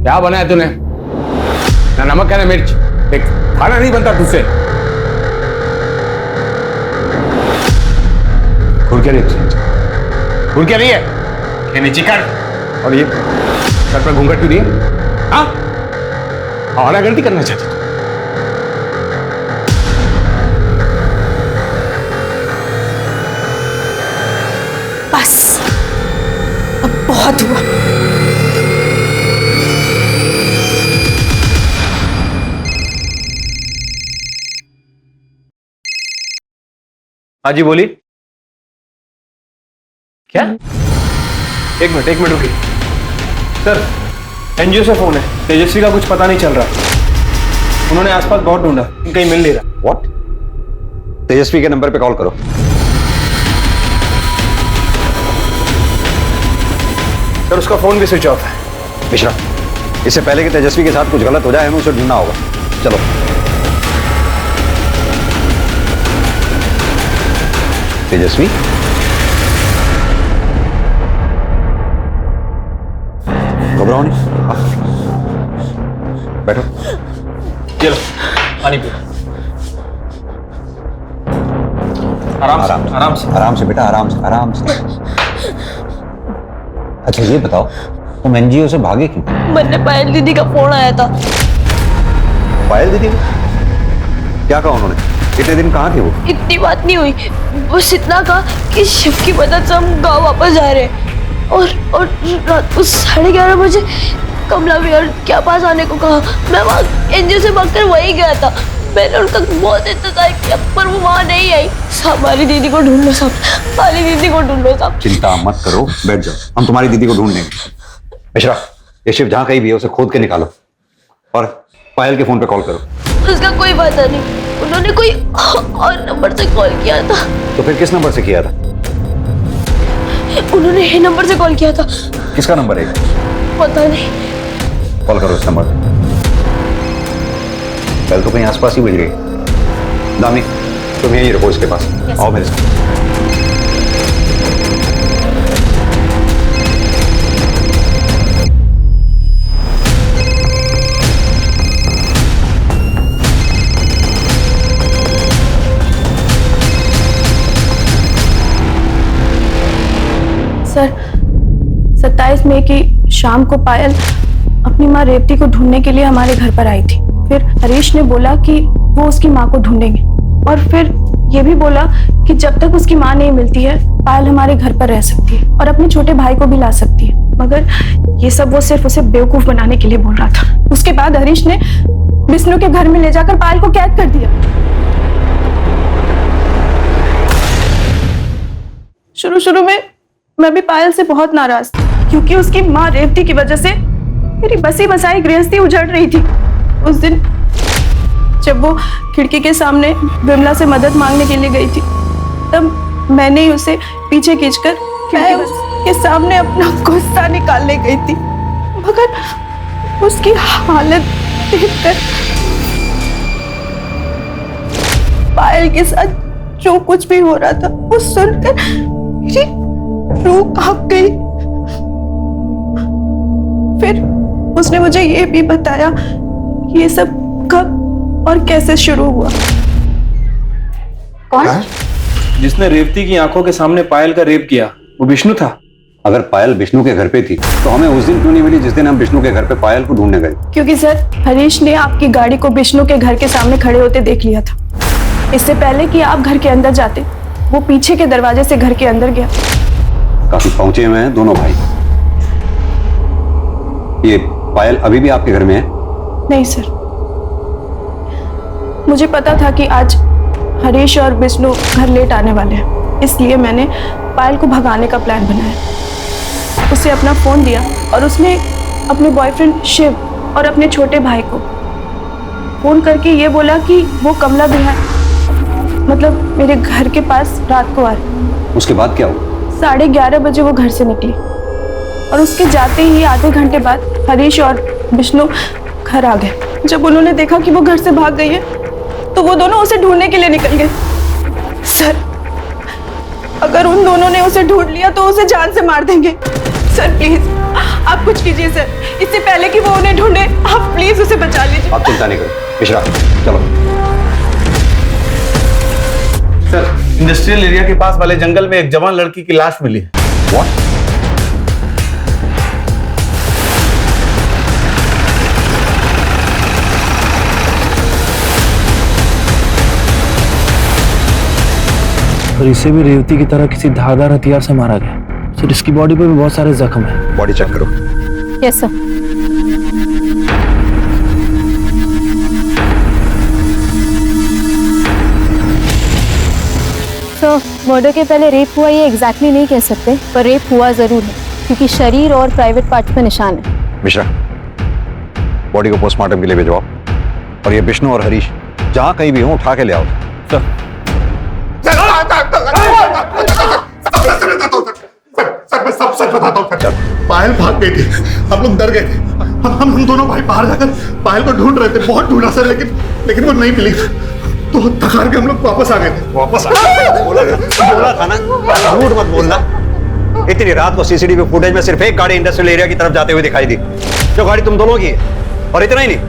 क्या बनाया तूने? ना नमक है ना मिर्च, देख खाना नहीं बनता तुझसे। खुरकिया नहीं है, ये नीचे कर। और ये सर पर घूंघट क्यों दिए? हाँ, और गलती करना चाहती तू? बस अब बहुत हुआ। हाँ जी बोलिए। क्या? एक मिनट रुकिए। सर एनजीओ से फोन है, तेजस्वी का कुछ पता नहीं चल रहा। उन्होंने आसपास बहुत ढूंढा, कहीं मिल नहीं रहा। व्हाट? तेजस्वी के नंबर पे कॉल करो। सर उसका फोन भी स्विच ऑफ है। मिश्रा, इससे पहले कि तेजस्वी के साथ कुछ गलत हो जाए हमें उसे ढूंढना होगा। चलो। तेजस्वी, घबराओ नहीं, बैठो। चलो पानी पियो। आराम से बेटा, आराम से। अच्छा ये बताओ, तुम एनजीओ से भागे क्यों? मैंने पायल दीदी का फोन आया था। पायल दीदी को? क्या कहा उन्होंने? इतने दिन कहाँ थे वो? इतनी बात नहीं हुई, बस इतना कहा कि शिव की मदद से हम गाँव वापस जा रहे हैं। और रात को 11:30 बजे कमला भैया के पास आने को कहा। मैं वहाँ एनजीओ से भागकर वही गया था। मैंने उनका बहुत इंतजार किया पर वो वहाँ नहीं आई। हमारी दीदी को ढूंढ लो सब, हमारी दीदी को ढूंढ लो सब। चिंता मत करो, बैठ जाओ, हम तुम्हारी दीदी को ढूंढ लेंगे। मिश्रा, ये शिव जहाँ कहीं भी है उसे खोद के निकालो और पायल के फोन पे कॉल करो। उसका कोई पता नहीं, उन्होंने कोई और नंबर से कॉल किया था। तो फिर किस नंबर से किया था? उन्होंने ये नंबर से कॉल किया था। किसका नंबर है? पता नहीं। कॉल करो इस नंबर पे। पहले तो कहीं आसपास ही बज रही है। दामी, तुम यहीं रखो इसके पास। आओ मेरे साथ। सर 27 मई की शाम को पायल अपनी माँ रेवती को ढूंढने के लिए हमारे घर पर आई थी। फिर हरीश ने बोला कि वो उसकी माँ को ढूंढेंगे और फिर ये भी बोला कि जब तक उसकी माँ नहीं मिलती है पायल हमारे घर पर रह सकती है और अपने छोटे भाई को भी ला सकती है। मगर ये सब वो सिर्फ उसे बेवकूफ बनाने के लिए बोल रहा था। उसके बाद हरीश ने विष्णु के घर में ले जाकर पायल को कैद कर दिया। शुरू में मैं भी पायल से बहुत नाराज थी क्योंकि उसकी माँ रेवती की वजह से मेरी बसी बसाई गृहस्थी उजड़ रही थी। उस दिन जब वो खिड़की के सामने विमला से मदद मांगने के लिए गई थी तब मैंने ही उसे पीछे खींचकर खिड़की के सामने अपना गुस्सा निकालने गई थी। मगर उसकी हालत देखकर पायल के साथ जो कुछ भी हो रहा था वो सुनकर मेरी रूह कांप गई। फिर उसने मुझे ये भी बताया कि ये सब कब और कैसे शुरू हुआ। कौन? जिसने रेवती की आंखों के सामने पायल का रेप किया वो विष्णु था। अगर पायल विष्णु के घर पे थी तो हमें उस दिन क्यों नहीं मिली जिस दिन हम विष्णु के घर पे पायल को ढूंढने गए? क्योंकि सर हरीश ने आपकी गाड़ी को विष्णु के घर के सामने खड़े होते देख लिया था। इससे पहले कि आप घर के अंदर जाते वो पीछे के दरवाजे से घर के अंदर गया। काफी पहुंचे हुए हैं दोनों भाई। ये पायल अभी भी आपके घर में है? नहीं सर, मुझे पता था कि आज हरीश और विष्णु घर लेट आने वाले हैं, इसलिए मैंने पायल को भगाने का प्लान बनाया। उसे अपना फोन दिया और उसने अपने बॉयफ्रेंड शिव और अपने छोटे भाई को फोन करके ये बोला कि वो कमला बिहार मतलब मेरे घर के पास रात को आ रहे। उसके बाद क्या हुआ? 11:30 बजे वो घर से निकली और उसके जाते ही आधे घंटे बाद हरीश और विष्णु घर आ गए। जब उन्होंने देखा कि वो घर से भाग गई है तो वो दोनों उसे ढूंढने के लिए निकल गए। सर अगर उन दोनों ने उसे ढूंढ लिया तो उसे जान से मार देंगे। सर प्लीज आप कुछ कीजिए सर, इससे पहले कि वो उन्हें ढूंढे आप प्लीज उसे बचा लीजिए। आप चिंता नहीं करो मिश्रा, चलो। सर इंडस्ट्रियल एरिया के पास वाले जंगल में एक जवान लड़की की लाश मिली है। What? और इसे भी रेवती की तरह किसी धारदार हथियार से मारा गया। सर इसकी बॉडी पे भी बहुत सारे जख्म हैं। बॉडी चेक करो। Yes sir. सर मर्डर के पहले रेप हुआ ये एग्जैक्टली नहीं कह सकते, पर रेप हुआ जरूर है क्योंकि शरीर और प्राइवेट पार्ट पे निशान है। मिश्रा, बॉडी को पोस्टमार्टम के लिए भिजवाओ और ये विष्णु और हरीश जहां कहीं भी हो उठा के ले आओ। सर मैं सब सच बताता हूँ। पायल भाग गई थी, हम लोग डर गए थे। हम दोनों भाई बाहर जाकर पायल को ढूंढ रहे थे, बहुत ढूंढा सर, लेकिन वो नहीं मिली। तो थकार के हम लोग वापस आ गए थे। बोला था ना, झूठ मत बोलना। इतनी रात को सीसीटीवी फुटेज में सिर्फ एक गाड़ी इंडस्ट्रियल एरिया की तरफ जाते हुए दिखाई दी, जो गाड़ी तुम दोनों की है। और इतना ही नहीं,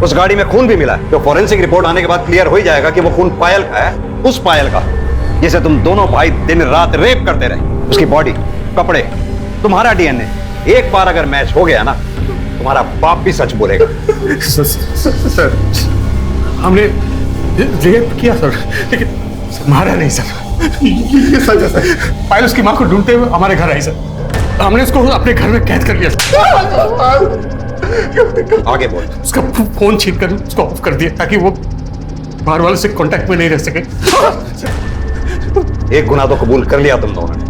उस गाड़ी में खून भी मिला है, जो फॉरेंसिक रिपोर्ट आने के बाद क्लियर हो ही जाएगा कि वो खून पायल का है, उस पायल का जिसे तुम दोनों भाई दिन रात रेप करते रहे। उसकी बॉडी, कपड़े, तुम्हारा डीएनए एक बार अगर मैच हो गया ना, तुम्हारा बाप भी सच बोलेगा। सर हमने रेप किया सर, लेकिन मारा नहीं सर। ये सच है सर। पायल उसकी माँ को ढूंढते हुए हमारे घर आई सर। हमने उसको अपने घर में कैद कर लिया सर। आगे बोल। उसका फोन छीन कर उसको ऑफ कर दिया ताकि वो बाहर वालों से कांटेक्ट में नहीं रह सके। एक गुनाह तो कबूल कर लिया तुम दोनों ने,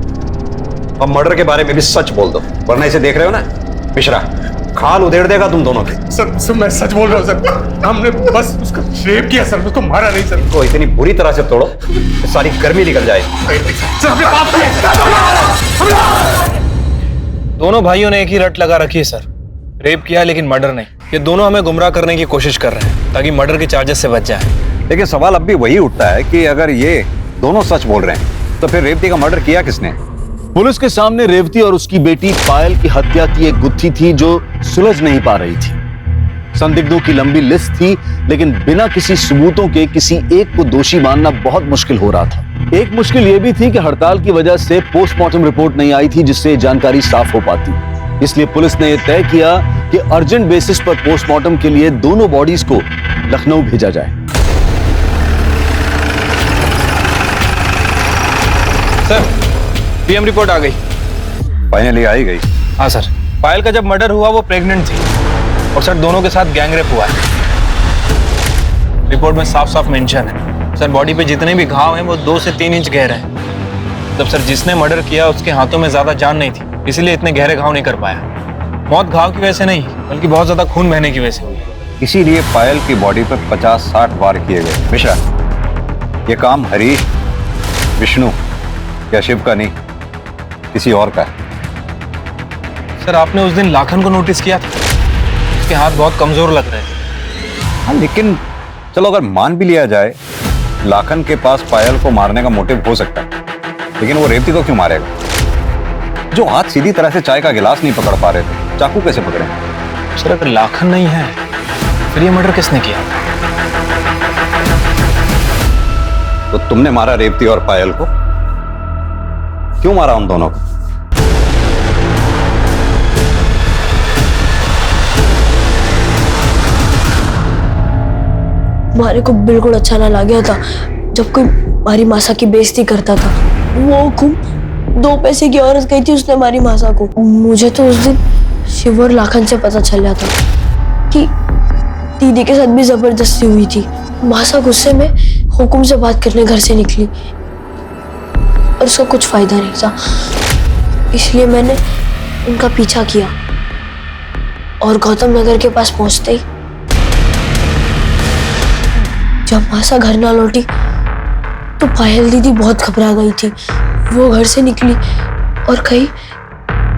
अब मर्डर के बारे में भी सच बोल दो, वरना इसे देख रहे हो ना मिश्रा, खाल उधेड़ देगा तुम दोनों के। सर मैं सच बोल रहा हूँ सर। हमने बस उसका रेप किया सर, उसको मारा नहीं सर। को इतनी बुरी तरह से तोड़ो कि सारी गर्मी निकल जाए। दोनों भाइयों ने एक ही रट लगा रखी है सर, रेप किया लेकिन मर्डर नहीं। ये दोनों हमें गुमराह करने की कोशिश कर रहे हैं ताकि मर्डर के चार्जेस से बच जाए। लेकिन सवाल अब भी वही उठता है कि अगर ये दोनों सच बोल रहे हैं तो फिर रेवती का मर्डर किया किसने? पुलिस के सामने रेवती और उसकी बेटी पायल की हत्या की एक गुत्थी थी जो सुलझ नहीं पा रही थी। संदिग्धों की लंबी लिस्ट थी, लेकिन बिना किसी सबूतों के किसी एक को दोषी मानना बहुत मुश्किल हो रहा था। एक मुश्किल यह भी थी कि हड़ताल की वजह से पोस्टमार्टम रिपोर्ट नहीं आई थी जिससे जानकारी साफ हो पाती। इसलिए पुलिस ने यह तय किया कि अर्जेंट बेसिस पर पोस्टमार्टम के लिए दोनों बॉडीज को लखनऊ भेजा जाए। सर, पीएम रिपोर्ट आ गई। फाइनली आई गई? हाँ सर, पायल का जब मर्डर हुआ वो प्रेग्नेंट थी और सर दोनों के साथ गैंग रेप हुआ है। रिपोर्ट में साफ साफ मेंशन है सर, बॉडी पे जितने भी घाव हैं वो 2 से 3 इंच गहरे हैं। तब सर जिसने मर्डर किया उसके हाथों में ज्यादा जान नहीं थी, इसीलिए इतने गहरे घाव नहीं कर पाया। मौत घाव की वजह से नहीं, बल्कि बहुत ज्यादा खून बहने की वजह से हुई। इसीलिए पायल की बॉडी पर 50-60 वार किए गए। मिश्रा, ये काम हरीश, विष्णु या शिव का नहीं, किसी और का है। सर आपने उस दिन लाखन को नोटिस किया था, उसके हाथ बहुत कमजोर लग रहे थे। हाँ, लेकिन चलो अगर मान भी लिया जाए लाखन के पास पायल को मारने का मोटिव हो सकता है, लेकिन वो रेवती को क्यों मारेगा? जो हाथ सीधी तरह से चाय का गिलास नहीं पकड़ पा रहे थे, चाकू कैसे पकड़े? सर अगर लाखन नहीं है फिर ये मर्डर किसने किया? तो तुमने मारा रेवती और पायल को? क्यों मारा उन दोनों को? मारे को बिल्कुल अच्छा ना लगा था जब कोई हमारी मासा की बेइज्जती करता था। वो हुकुम 2 पैसे की औरत गई थी, उसने हमारी मासा को। मुझे तो उस दिन शिव और लाखन से पता चल रहा था कि दीदी के साथ भी जबरदस्ती हुई थी। मासा गुस्से में हुकुम से बात करने घर से निकली और उसका कुछ फायदा नहीं था, इसलिए मैंने उनका पीछा किया और गौतम नगर के पास पहुंचते ही जब मासा घर ना लौटी तो पायल दीदी बहुत घबरा गई थी। वो घर से निकली और कही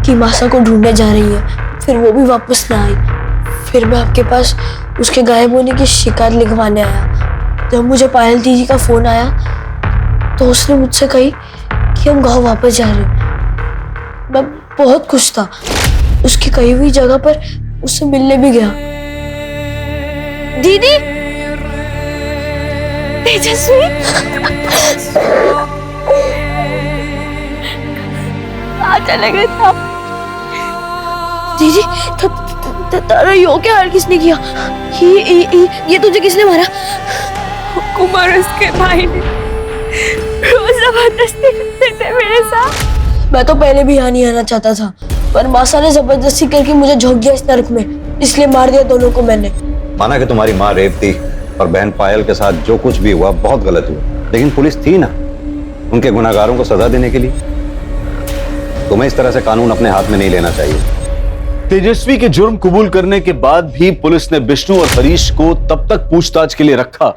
कि मासा को ढूंढने जा रही है, फिर वो भी वापस ना आई। फिर मैं आपके पास उसके गायब होने की शिकायत लिखवाने आया। जब मुझे पायल दीदी का फोन आया तो उसने मुझसे कही कि हम गांव वापस जा रहे हैं। मैं बहुत खुश था, उसकी कही हुई जगह पर उससे मिलने भी गया। दीदी, तेजस्वी, कहाँ चले गए थे आप? दीदी, तारा यो क्या हाल किसने किया? ये तुझे किसने मारा? कुमार उसके भाई ने रोज जबरदस्ती करते थे मेरे साथ। मैं तो पहले भी यहाँ नहीं आना चाहता था, पर मासा ने जबरदस्ती करके मुझे झोंक दिया इस नरक में, इसलिए मार दिया दोनों को मैंने। माना कि तुम्हारी माँ रेवती और बहन पायल के साथ जो कुछ भी हुआ बहुत गलत हुआ, लेकिन पुलिस थी ना, उनके गुनाहगारों को सजा देने के लिए। तुम्हें इस तरह से कानून अपने हाथ में नहीं लेना चाहिए। तेजस्वी के जुर्म कबूल करने के बाद भी पुलिस ने विष्णु और हरीश को तब तक पूछताछ के लिए रखा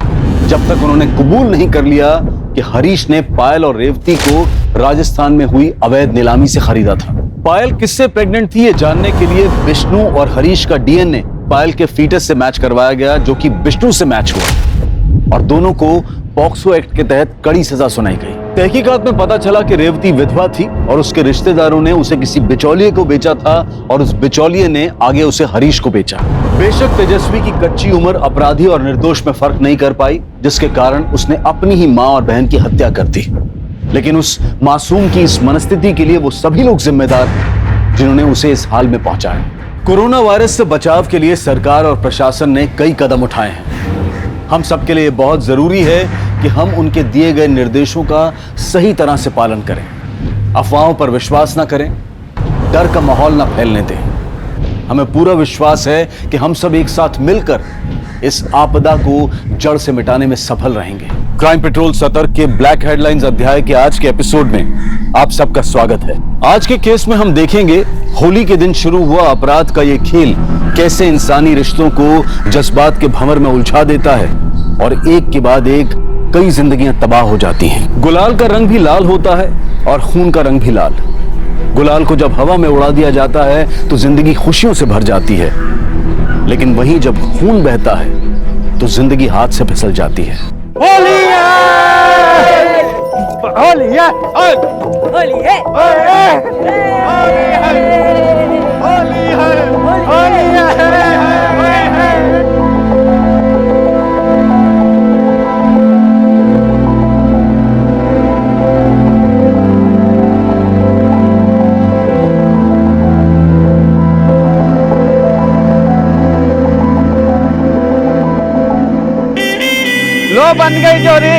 जब तक उन्होंने कबूल नहीं कर लिया कि हरीश ने पायल और रेवती को राजस्थान में हुई अवैध नीलामी से खरीदा था। पायल किससे प्रेग्नेंट थी ये जानने के लिए विष्णु और हरीश का डीएनए पायल के फीटस से मैच करवाया गया, जो कि विष्णु से मैच हुआ और दोनों को पॉक्सो एक्ट के तहत कड़ी सजा सुनाई गई। तहकीकात में पता चला कि रेवती विधवा थी और उसके रिश्तेदारों ने उसे किसी बिचौलिए को बेचा था और उस बिचौलिए ने आगे उसे हरीश को बेचा। बेशक तेजस्वी की कच्ची उम्र अपराधी और निर्दोष में फर्क नहीं कर पाई, जिसके कारण उसने अपनी ही मां और बहन की हत्या कर दी। लेकिन उस मासूम की इस मनस्थिति के लिए वो सभी लोग जिम्मेदार हैं जिन्होंने उसे इस हाल में पहुंचाया। कोरोना वायरस से बचाव के लिए सरकार और प्रशासन ने कई कदम उठाए हैं। हम सबके लिए बहुत जरूरी है कि हम उनके दिए गए निर्देशों का सही तरह से पालन करें, अफवाहों पर विश्वास न करें, डर का माहौल न फैलने दें। हमें पूरा विश्वास है कि हम सब एक साथ मिलकर इस आपदा को जड़ से मिटाने में सफल रहेंगे। क्राइम पेट्रोल सतर्क के ब्लैक हेडलाइंस अध्याय के आज के एपिसोड में आप सबका स्वागत है। आज के केस में हम देखेंगे होली के दिन शुरू हुआ अपराध का ये खेल कैसे इंसानी रिश्तों को जज्बात के भंवर में उलझा देता है और एक के बाद एक कई जिंदगियां तबाह हो जाती हैं। गुलाल का रंग भी लाल होता है और खून का रंग भी लाल। गुलाल को जब हवा में उड़ा दिया जाता है तो जिंदगी खुशियों से भर जाती है, लेकिन वहीं जब खून बहता है तो जिंदगी हाथ से फिसल जाती है। होली है! होली है! होली है! होली है! होली है! लो बन गई जोरी।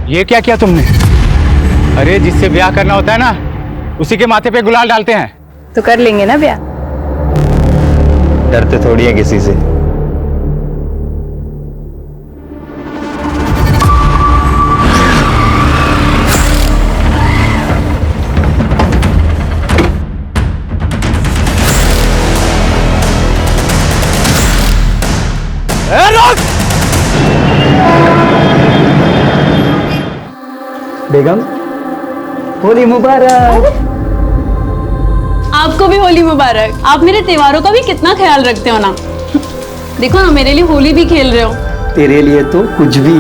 ये क्या किया तुमने? अरे जिससे ब्याह करना होता है ना, उसी के माथे पे गुलाल डालते हैं। तो कर लेंगे ना ब्याह। डरते थोड़ी है किसी से। बेगम, होली मुबारक। आपको भी होली मुबारक। आप मेरे त्योहारों का भी कितना ख्याल रखते हो ना। देखो ना, मेरे लिए होली भी खेल रहे हो। तेरे लिए तो कुछ भी।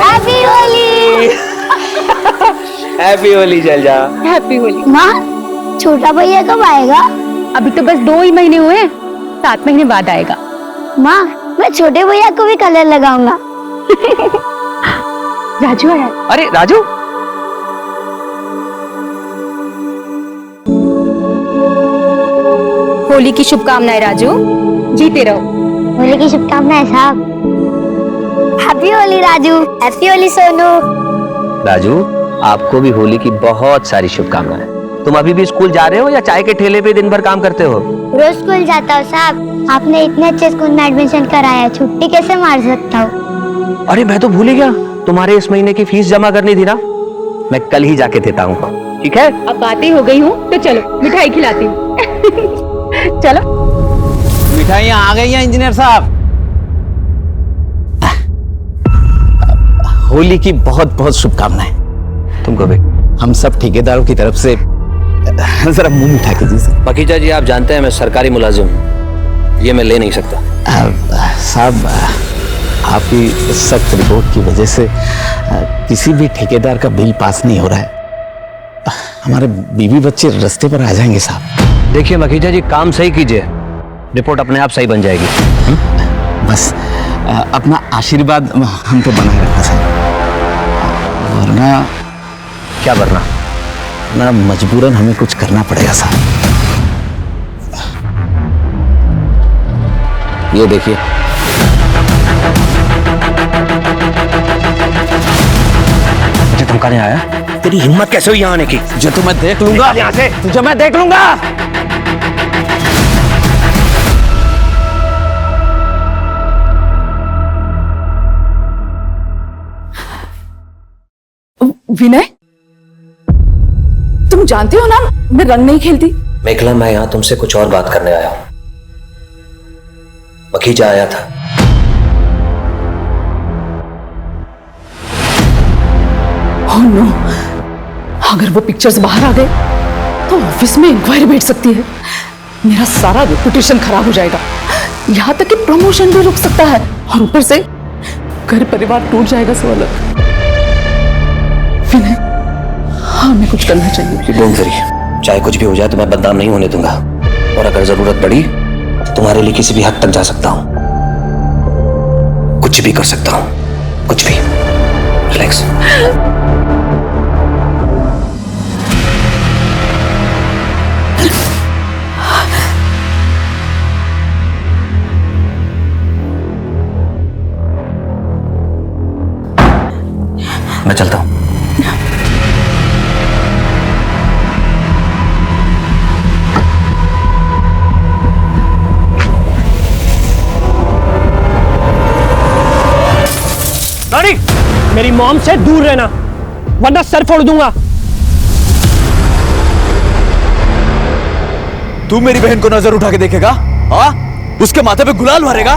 हैप्पी होली। हैप्पी होली जल जा। हैप्पी होली। माँ, छोटा भैया कब आएगा? अभी तो बस 2 ही महीने हुए, 7 महीने बाद आएगा। माँ, मैं छोटे भैया को भी कलर लगाऊंगा। राजू आया। अरे राजू, होली की शुभकामनाएं राजू, जीते रहो। होली की शुभकामनाएं साहब। हैप्पी होली राजू। हैप्पी होली सोनू। राजू, आपको भी होली की बहुत सारी शुभकामनाएं। तुम अभी भी स्कूल जा रहे हो या चाय के ठेले पे दिन भर काम करते हो? रोज स्कूल जाता हूँ साहब। आपने इतने अच्छे स्कूल में एडमिशन कराया, छुट्टी कैसे मार सकता हूँ? अरे मैं तो भूल ही गया, तुम्हारे इस महीने की फीस जमा करनी थी ना। मैं कल ही जाके देता हूँ, ठीक है? अब बातें हो गई हूँ तो चलो मिठाई खिलाती हूँ। चलो। मिठाइयाँ आ गई हैं इंजीनियर साहब। होली की बहुत बहुत शुभकामनाएं तुमको भी। हम सब ठेकेदारों की तरफ से जरा मुंह मिठा के दीजिए। पकीजा जी, आप जानते हैं मैं सरकारी मुलाजिम, ये मैं ले नहीं सकता। साहब, आपकी सख्त रिपोर्ट की वजह से किसी भी ठेकेदार का बिल पास नहीं हो रहा है। हमारे बीवी बच्चे रास्ते पर आ जाएंगे साहब। देखिए मखीजा जी, काम सही कीजिए, रिपोर्ट अपने आप सही बन जाएगी। बस अपना आशीर्वाद हम पे बनाए रखना सर, वरना क्या करना? ना मजबूरन हमें कुछ करना पड़ेगा सर। ये देखिए, मुझे धमकाने आया? तेरी हिम्मत कैसे हुई यहाँ आने की? तुझे तो मैं देख लूंगा यहाँ से, तुझे मैं देख लूंगा। विनय, तुम जानते हो ना मैं रंग नहीं खेलती। मेघला, मैं यहाँ तुमसे कुछ और बात करने आया हूँ। मखीजा आया था। ओह नो, अगर वो पिक्चर्स बाहर आ गए तो ऑफिस में इंक्वायरी बैठ सकती है। मेरा सारा रेपुटेशन खराब हो जाएगा, यहाँ तक कि प्रमोशन भी रुक सकता है, और ऊपर से घर परिवार टूट जाएगा। सो अलग विनय, हमें कुछ करना चाहिए। डोंट वरी, चाहे कुछ भी हो जाए तो मैं बदनाम नहीं होने दूंगा, और अगर जरूरत पड़ी तो तुम्हारे लिए किसी भी हद तक जा सकता हूं, कुछ भी कर सकता हूं, कुछ भी। रिलैक्स। मैं चलता हूं। रानी, मेरी मॉम से दूर रहना, वरना सर फोड़ दूंगा। तू मेरी बहन को नजर उठा के देखेगा? हाँ, उसके माथे पे गुलाल भरेगा?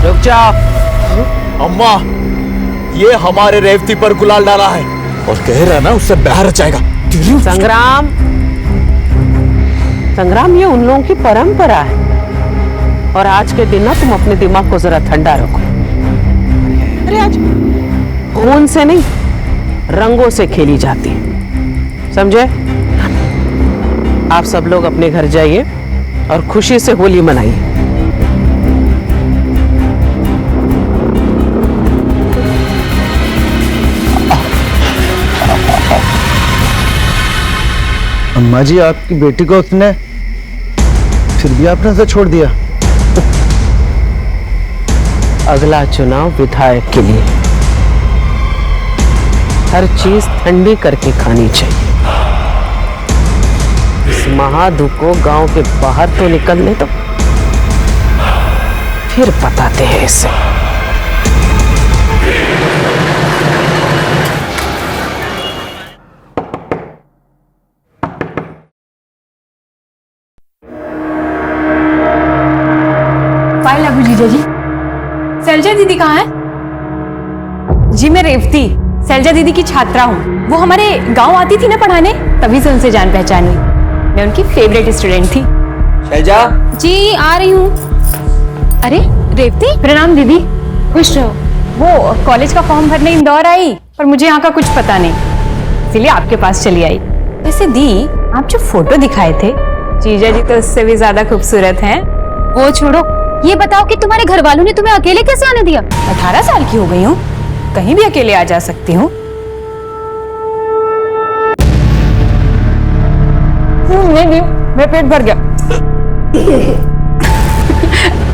रुक जाओ। अम्मा, ये हमारे रेवती पर गुलाल डाला है और कह रहा ना उससे ब्याह रचाएगा। संग्राम, संग्राम, ये उन लोगों की परंपरा है, और आज के दिन ना तुम अपने दिमाग को जरा ठंडा रखो। अरे आज खून से नहीं, रंगों से खेली जाती है, समझे? आप सब लोग अपने घर जाइए और खुशी से होली मनाइए। अम्मा जी, आपकी बेटी को उसने फिर भी आपने से छोड़ दिया। अगला चुनाव विधायक के लिए, हर चीज ठंडी करके खानी चाहिए। इस महाधुप को गांव के बाहर तो निकलने दो, फिर बताते हैं इसे। फाइल लागू जीजा जी। शैलजा दीदी कहाँ है? जी मैं रेवती, शैलजा दीदी की छात्रा हूँ। वो हमारे गांव आती थी ना पढ़ाने, तभी से उनसे जान पहचान हुई। मैं उनकी फेवरेट स्टूडेंट थी। शैलजा जी आ रही हूँ। अरे रेवती, प्रणाम दीदी। खुश रहो। वो कॉलेज का फॉर्म भरने इंदौर आई, पर मुझे यहाँ का कुछ पता नहीं, इसीलिए आपके पास चली आई। वैसे दी, आप जो फोटो दिखाए थे, जीजा जी तो उससे भी ज्यादा खूबसूरत हैं। वो छोड़ो, ये बताओ कि तुम्हारे घर वालों ने तुम्हें अकेले कैसे आने दिया? 18 साल की हो गई हूँ, कहीं भी अकेले आ जा सकती हूँ। नहीं, मेरा पेट भर गया।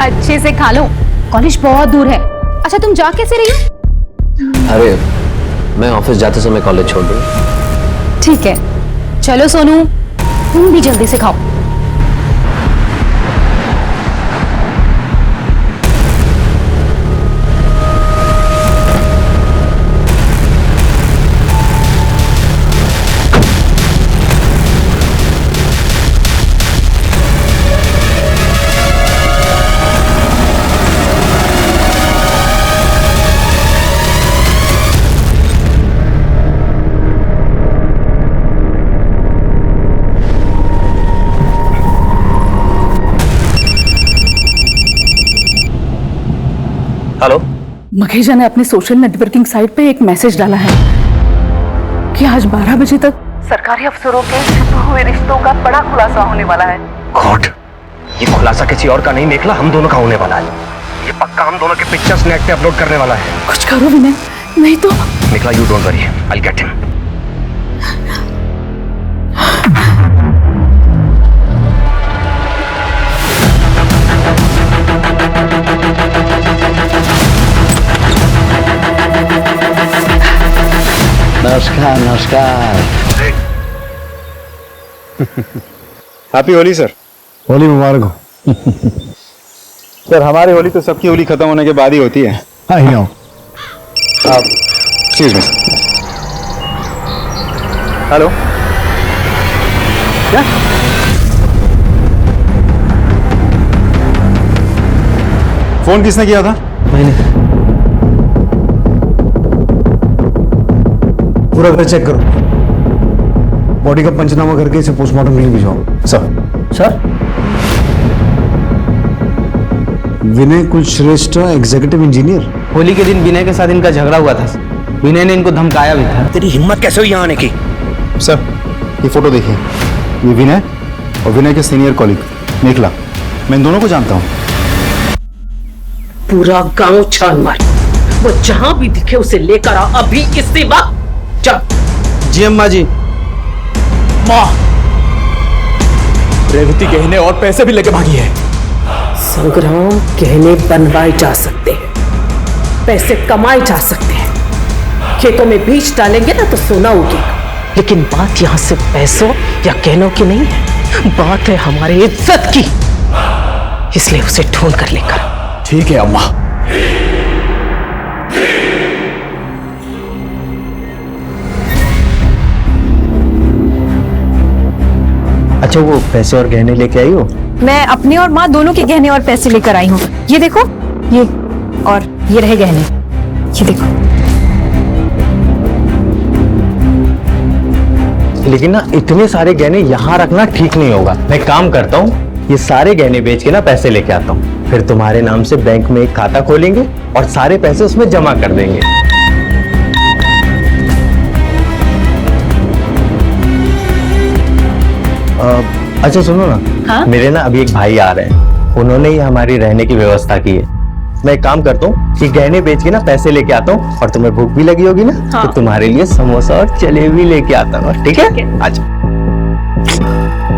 अच्छे से खा लो, कॉलेज बहुत दूर है। अच्छा तुम जा कैसे रही हो? अरे मैं ऑफिस जाते समय कॉलेज छोड़ दूँ। ठीक है, चलो सोनू, तुम भी जल्दी से खाओ। हेलो, मखीजा ने अपने सोशल नेटवर्किंग साइट पे एक मैसेज डाला है कि आज 12 बजे तक सरकारी अफसरों के छुपे हुए रिश्तों का बड़ा खुलासा होने वाला है। गॉड, ये खुलासा किसी और का नहीं निकला, हम दोनों का होने वाला है। ये पक्का हम दोनों के पिक्चर्स नेट पे अपलोड करने वाला है। कुछ करो विनय, नहीं तो। निकला, you don't worry, I will get him. नमस्कार नमस्कार। Happy Holi sir. होली मुबारक हो। सर हमारी होली तो सबकी होली खत्म होने के बाद ही होती है। I know. आप एक्सक्यूज मी। हेलो, क्या फोन किसने किया था? मैंने। पूरा घर चेक करो, बॉडी का पंचनामा करके इसे पोस्टमार्टम के लिए भिजवाओ। सर विनय कुलश्रेष्ठ, एग्जीक्यूटिव इंजीनियर। होली के दिन विनय के साथ इनका झगड़ा हुआ था, विनय ने इनको धमकाया भी था। तेरी हिम्मत कैसे हुई यहाँ आने की? सर ये फोटो देखिए, ये विनय और विनय के सीनियर कॉलीग मेखला, मैं इन दोनों को जानता हूँ। पूरा गांव छान मार, वो जहां भी दिखे उसे लेकर आ अभी इसी वक्त। चल। जी अम्मा जी। माँ, रेवती गहने और पैसे भी लेके भागी है। संग्राम, गहने बनवाए जा सकते हैं, पैसे कमाए जा सकते हैं, खेतों में बीज डालेंगे ना तो सोना उगेगा, लेकिन बात यहां से पैसों या गहनों की नहीं है, बात है हमारी इज्जत की। इसलिए उसे ढूंढ कर लेकर। ठीक है अम्मा। अच्छा वो पैसे और गहने लेके आई हो? मैं अपने और माँ दोनों के गहने और पैसे लेकर आई हूँ। ये देखो, ये और ये रहे गहने, ये देखो। लेकिन ना इतने सारे गहने यहाँ रखना ठीक नहीं होगा। मैं काम करता हूँ, ये सारे गहने बेच के ना पैसे लेके आता हूँ, फिर तुम्हारे नाम से बैंक में एक खाता खोलेंगे और सारे पैसे उसमें जमा कर देंगे। अच्छा सुनो ना। हाँ? मेरे ना अभी एक भाई आ रहे हैं, उन्होंने ही हमारी रहने की व्यवस्था की है। मैं एक काम करता हूँ कि गहने बेच के ना पैसे लेके आता हूँ, और तुम्हें भूख भी लगी होगी ना। हाँ। तो तुम्हारे लिए समोसा और जलेबी लेके आता हूँ, ठीक है? अच्छा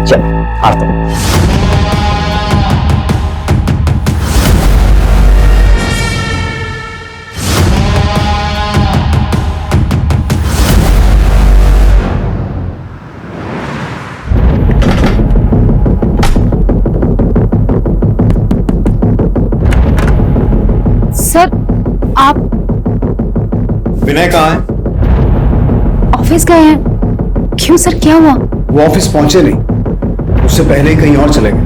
चल आता हूँ। सर आप विनय कहाँ है? ऑफिस गए हैं। क्यों सर, क्या हुआ? वो ऑफिस पहुंचे नहीं, उससे पहले ही कहीं और चले गए।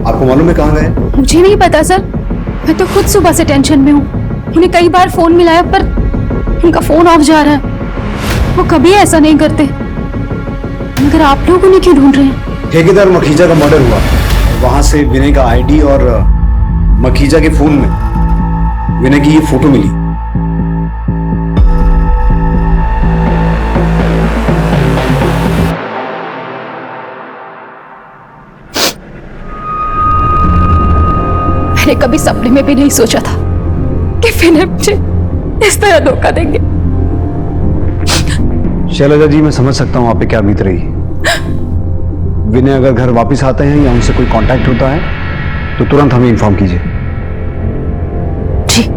आपको मालूम है कहाँ गए? मुझे नहीं पता सर, मैं तो खुद सुबह से टेंशन में हूँ। उन्हें कई बार फोन मिलाया पर उनका फोन ऑफ जा रहा है। वो कभी ऐसा नहीं करते, मगर आप लोग उन्हें क्यों ढूंढ रहे हैं? ठेकेदार मखीजा का मर्डर हुआ, वहां से विनय का आईडी और मखीजा के फोन में विनय की ये फोटो मिली। मैंने कभी सपने में भी नहीं सोचा था कि विनय मुझे इस तरह धोखा देंगे। शैलजा जी, मैं समझ सकता हूँ आप पे क्या बीत रही है। विनय अगर घर वापस आते हैं या उनसे कोई कांटेक्ट होता है तो तुरंत हमें इन्फॉर्म कीजिए। जी।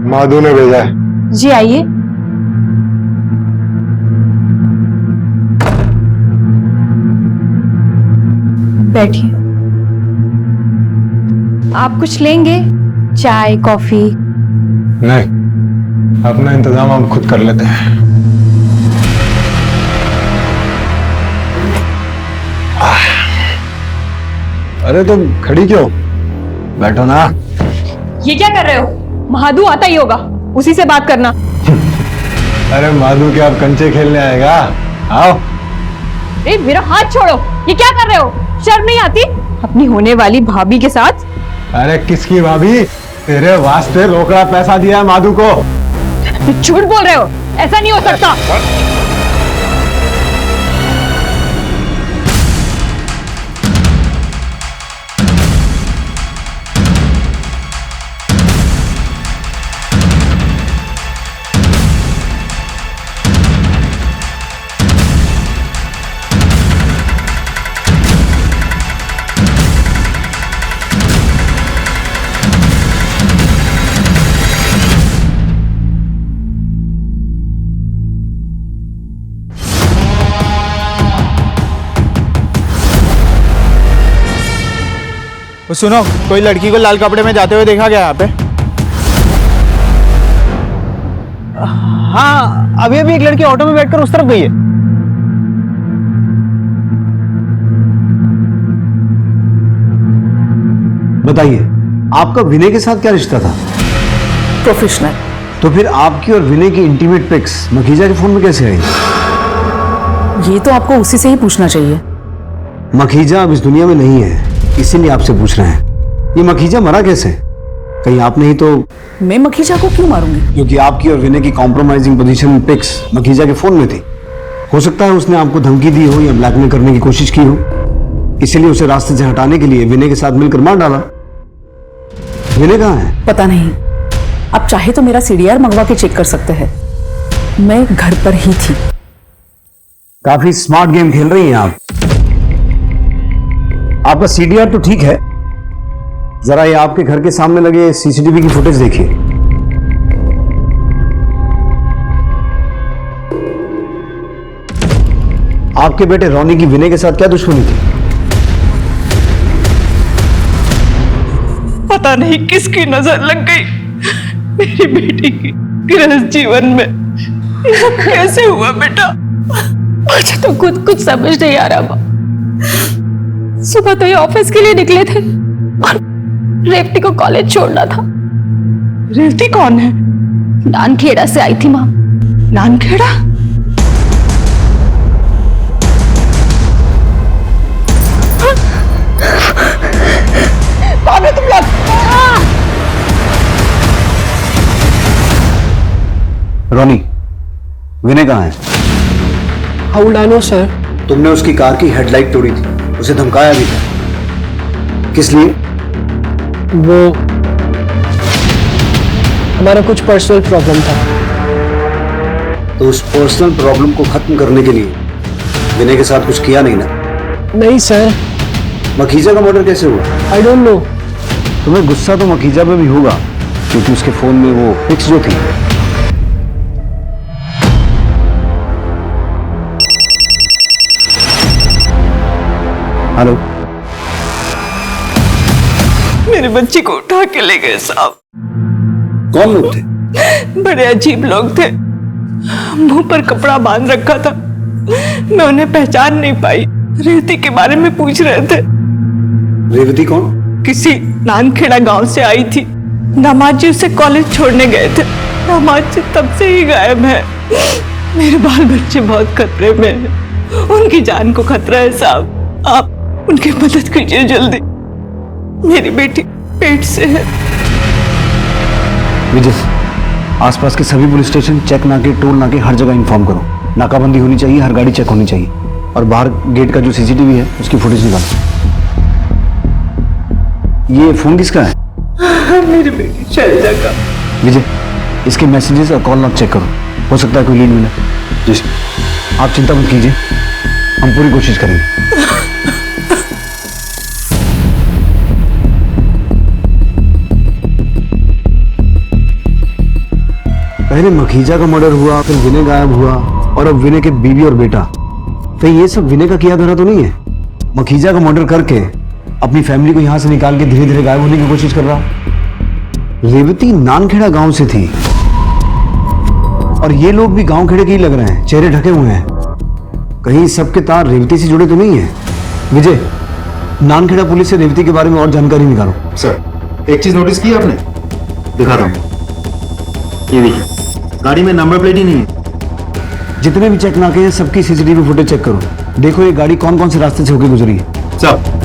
माधु ने भेजा है। जी आइए। बैठिए। आप कुछ लेंगे? चाय, कॉफी? नहीं, अपना इंतजाम हम खुद कर लेते हैं। अरे तुम खड़ी क्यों? बैठो ना। ये क्या कर रहे हो? महादू आता ही होगा, उसी से बात करना। अरे माधु क्या आप कंचे खेलने आएगा? आओ। अरे मेरा हाथ छोड़ो, ये क्या कर रहे हो? शर्म नहीं आती अपनी होने वाली भाभी के साथ? अरे किसकी भाभी? तेरे वास्ते रोकड़ा पैसा दिया है माधु को। झूठ बोल रहे हो, ऐसा नहीं हो सकता। सुनो, कोई लड़की को लाल कपड़े में जाते हुए देखा गया यहाँ पे? हाँ, अभी अभी एक लड़की ऑटो में बैठकर उस तरफ गई है। बताइए, आपका विनय के साथ क्या रिश्ता था? प्रोफेशनल। तो फिर आपकी और विनय की इंटीमेट पिक्स मखीजा के फोन में कैसे आई? ये तो आपको उसी से ही पूछना चाहिए। मखीजा अब इस दुनिया में नहीं है, इसीलिए आपसे पूछ रहे हैं। ये मखीजा मरा कैसे? कहीं आप नहीं तो? मैं मखीजा को क्यों मारूंगी? क्योंकि आपकी और विनय की कॉम्प्रोमाइजिंग पोजीशन पिक्स मखीजा के फोन में थी। हो सकता है उसने आपको धमकी दी हो या ब्लैकमेल करने की कोशिश की हो, इसीलिए उसे रास्ते से हटाने के लिए विनय के साथ मिलकर मार डाला। विनय कहाँ है? पता नहीं, आप चाहे तो मेरा सीडीआर मंगवा के चेक कर सकते हैं। मैं घर पर ही थी। काफी स्मार्ट गेम खेल रही हैं आप। आपका सीडीआर तो ठीक है, जरा ये आपके घर के सामने लगे सीसीटीवी की फुटेज देखिए। आपके बेटे रोनी की विनय के साथ क्या दुश्मनी थी? पता नहीं किसकी नजर लग गई मेरी बेटी की गृहस्थ जीवन में। ये सब कैसे हुआ बेटा? मुझे तो खुद कुछ समझ नहीं आ रहा। सुबह तो ये ऑफिस के लिए निकले थे और रेवती को कॉलेज छोड़ना था। रेवती कौन है? नानखेड़ा से आई थी माँ। नानखेड़ा? कौन है तुम लोग? रोनी, विनय कहाँ है? हाउडानो सर। तुमने उसकी कार की हेडलाइट तोड़ी थी, उसे धमकाया भी था। किस लिए? वो हमारा कुछ पर्सनल प्रॉब्लम था। तो उस पर्सनल प्रॉब्लम को खत्म करने के लिए विनय के साथ कुछ किया नहीं ना? नहीं सर। मखीजा का मर्डर कैसे हुआ? I don't know. तुम्हें गुस्सा तो मखीजा पे भी होगा, क्योंकि उसके फोन में वो पिक्स जो थी। हेलो, मेरे बच्ची को उठा के ले गए साहब। कौन लोग थे? बड़े अजीब लोग थे, मुंह पर कपड़ा बांध रखा था। मैं उन्हें पहचान नहीं पाई। रेवती के बारे में पूछ रहे थे। रेवती कौन? किसी नानखेड़ा गांव से आई थी। दामाद जी उसे कॉलेज छोड़ने गए थे। दामाद जी तब से ही गायब है। मेरे बाल बच्चे बहुत खतरे में हैं। उनकी जान को खतरा है साहब। आप उनकी मदद कीजिए जल्दी। मेरी बेटी पेट से है। विजय, आसपास के सभी पुलिस स्टेशन, चेक नाके, टोल नाके, हर जगह इन्फॉर्म करो। नाकाबंदी होनी चाहिए, हर गाड़ी चेक होनी चाहिए, और बाहर गेट का जो सीसीटीवी है उसकी फुटेज निकालो। ये फोन किसका है? मेरी बेटी शैलजा का। विजय, इसके मैसेजेस और कॉल लॉग चेक करो, हो सकता है कोई लीड मिले। जी, आप चिंता मत कीजिए, हम पूरी कोशिश करेंगे। पहले मखीजा का मर्डर हुआ, फिर विनय गायब हुआ, और अब विनय के बीवी और बेटा। तो ये सब विनय का किया धरा तो नहीं है? मखीजा का मर्डर करके अपनी फैमिली को यहां से निकाल के धीरे धीरे गायब होने की कोशिश कर रहा। रेवती नानखेड़ा गांव से थी, और ये लोग भी गांव खेड़े के ही लग रहे हैं, चेहरे ढके हुए हैं। कहीं सबके तार रेवती से जुड़े तो नहीं है? विजय, नानखेड़ा पुलिस से रेवती के बारे में और जानकारी निकालो। सर, एक चीज नोटिस की आपने? दिखा रहा हूं, ये देखिए, गाड़ी में नंबर प्लेट ही नहीं है। जितने भी चेक नाके हैं सबकी सीसीटीवी फुटेज चेक करो, देखो ये गाड़ी कौन कौन से रास्ते से होकर गुजरी है। साहब,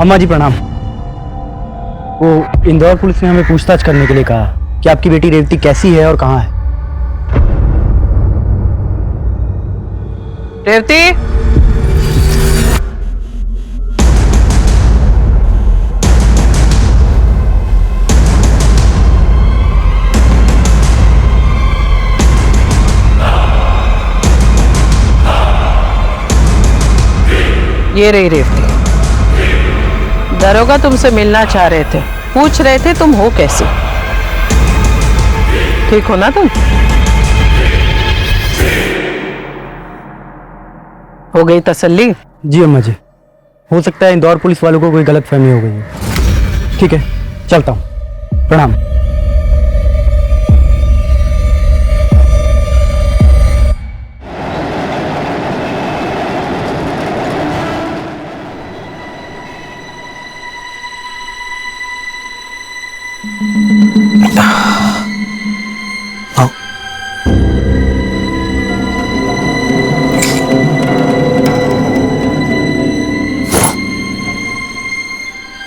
अम्मा जी प्रणाम। वो इंदौर पुलिस ने हमें पूछताछ करने के लिए कहा कि आपकी बेटी रेवती कैसी है और कहाँ है। रेवती, ये रही रेवती। दरोगा तुमसे मिलना चाह रहे थे, पूछ रहे थे तुम हो कैसे, ठीक हो ना तुम? हो गई तसल्ली? जी अम्मा जी, हो सकता है इंदौर पुलिस वालों को कोई गलतफहमी हो गई है। ठीक है, चलता हूँ। प्रणाम।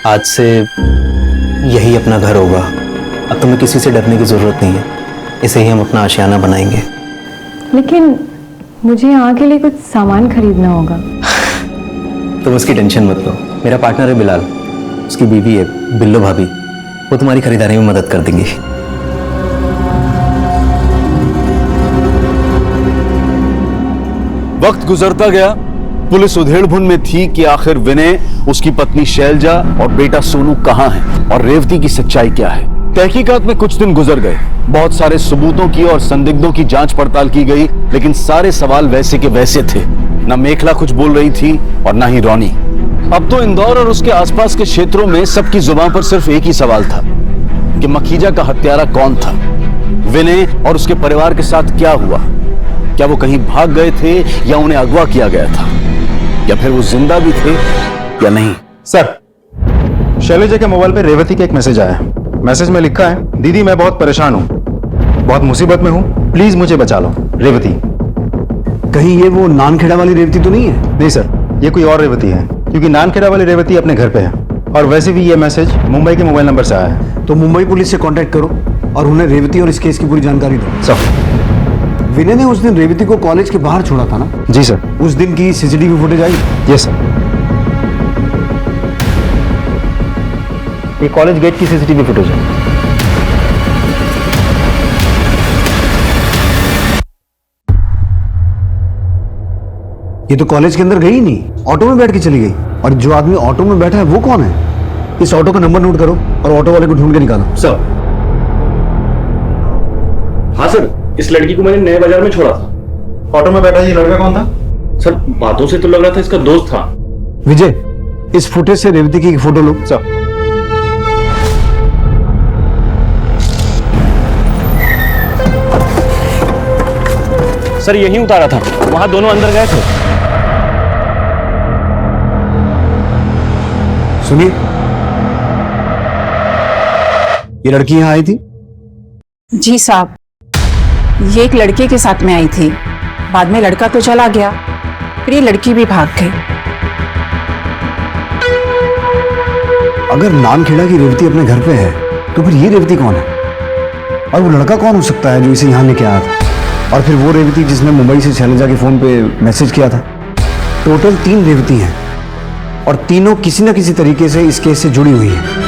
आज से यही अपना घर होगा। अब तुम्हें किसी से डरने की जरूरत नहीं है। इसे ही हम अपना आशियाना बनाएंगे। लेकिन मुझे यहाँ के लिए कुछ सामान खरीदना होगा। तुम उसकी टेंशन मत लो। मेरा पार्टनर है बिलाल, उसकी बीवी है बिल्लो भाभी, वो तुम्हारी खरीदारी में मदद कर देंगी। वक्त गुजरता गया। पुलिस उधेड़बुन में थी कि आखिर विनय, उसकी पत्नी शैलजा और बेटा सोनू कहां हैं और रेवती की सच्चाई क्या है। तहकीकात में कुछ दिन गुजर गए। बहुत सारे सबूतों की और संदिग्धों की जांच पड़ताल की गई, लेकिन सारे सवाल वैसे के वैसे थे। न मेखला कुछ बोल रही थी और न ही रोनी। अब तो इंदौर और उसके आसपास के क्षेत्रों में सबकी जुबान पर सिर्फ एक ही सवाल था कि मखीजा का हत्यारा कौन था। विनय और उसके परिवार के साथ क्या हुआ? क्या वो कहीं भाग गए थे या उन्हें अगवा किया गया था, या फिर वो जिंदा भी थे या नहीं? सर, शैलजा के मोबाइल पे रेवती का एक मैसेज आया है। मैसेज में लिखा है, दीदी मैं बहुत परेशान हूँ, बहुत मुसीबत में हूँ, प्लीज मुझे बचा लो। रेवती। कहीं ये वो नानखेड़ा वाली रेवती तो नहीं है? नहीं सर, ये कोई और रेवती है, क्योंकि नानखेड़ा वाली रेवती अपने घर पे है। और वैसे भी ये मैसेज मुंबई के मोबाइल नंबर से आया है। तो मुंबई पुलिस से कांटेक्ट करो और उन्हें रेवती और इस केस की पूरी जानकारी दो। सर, विनय ने उस दिन रेवती को कॉलेज के बाहर छोड़ा था ना? जी सर। उस दिन की CCTV footage I? Yes sir. ये कॉलेज गेट की सीसीटीवी फुटेज है। ये तो कॉलेज के अंदर गई ही नहीं, ऑटो में बैठ के चली गई। और जो आदमी ऑटो में बैठा है वो कौन है? इस ऑटो का नंबर नोट करो और ऑटो वाले को ढूंढ के निकालो। सर। हाँ सर, इस लड़की को मैंने नए बाजार में छोड़ा था। ऑटो में बैठा ये लड़का कौन था? सर, बातों से तो लग रहा था इसका दोस्त था। विजय, इस फुटेज से रेवती की एक फोटो लो। सर। सर, यहीं उतारा था, वहां दोनों अंदर गए थे। सुनिए, ये लड़की यहां आई थी? जी साहब, ये एक लड़के के साथ में आई थी। बाद में लड़का तो चला गया, फिर ये लड़की भी भाग गई। अगर नानखेड़ा की रेवती अपने घर पे है तो फिर ये रेवती कौन है? और वो लड़का कौन हो सकता है जो इसे यहाँ लेके आया था? और फिर वो रेवती जिसने मुंबई से शैलजा के फोन पे मैसेज किया था। टोटल 3 रेवती हैं और तीनों किसी न किसी तरीके से इस केस से जुड़ी हुई हैं।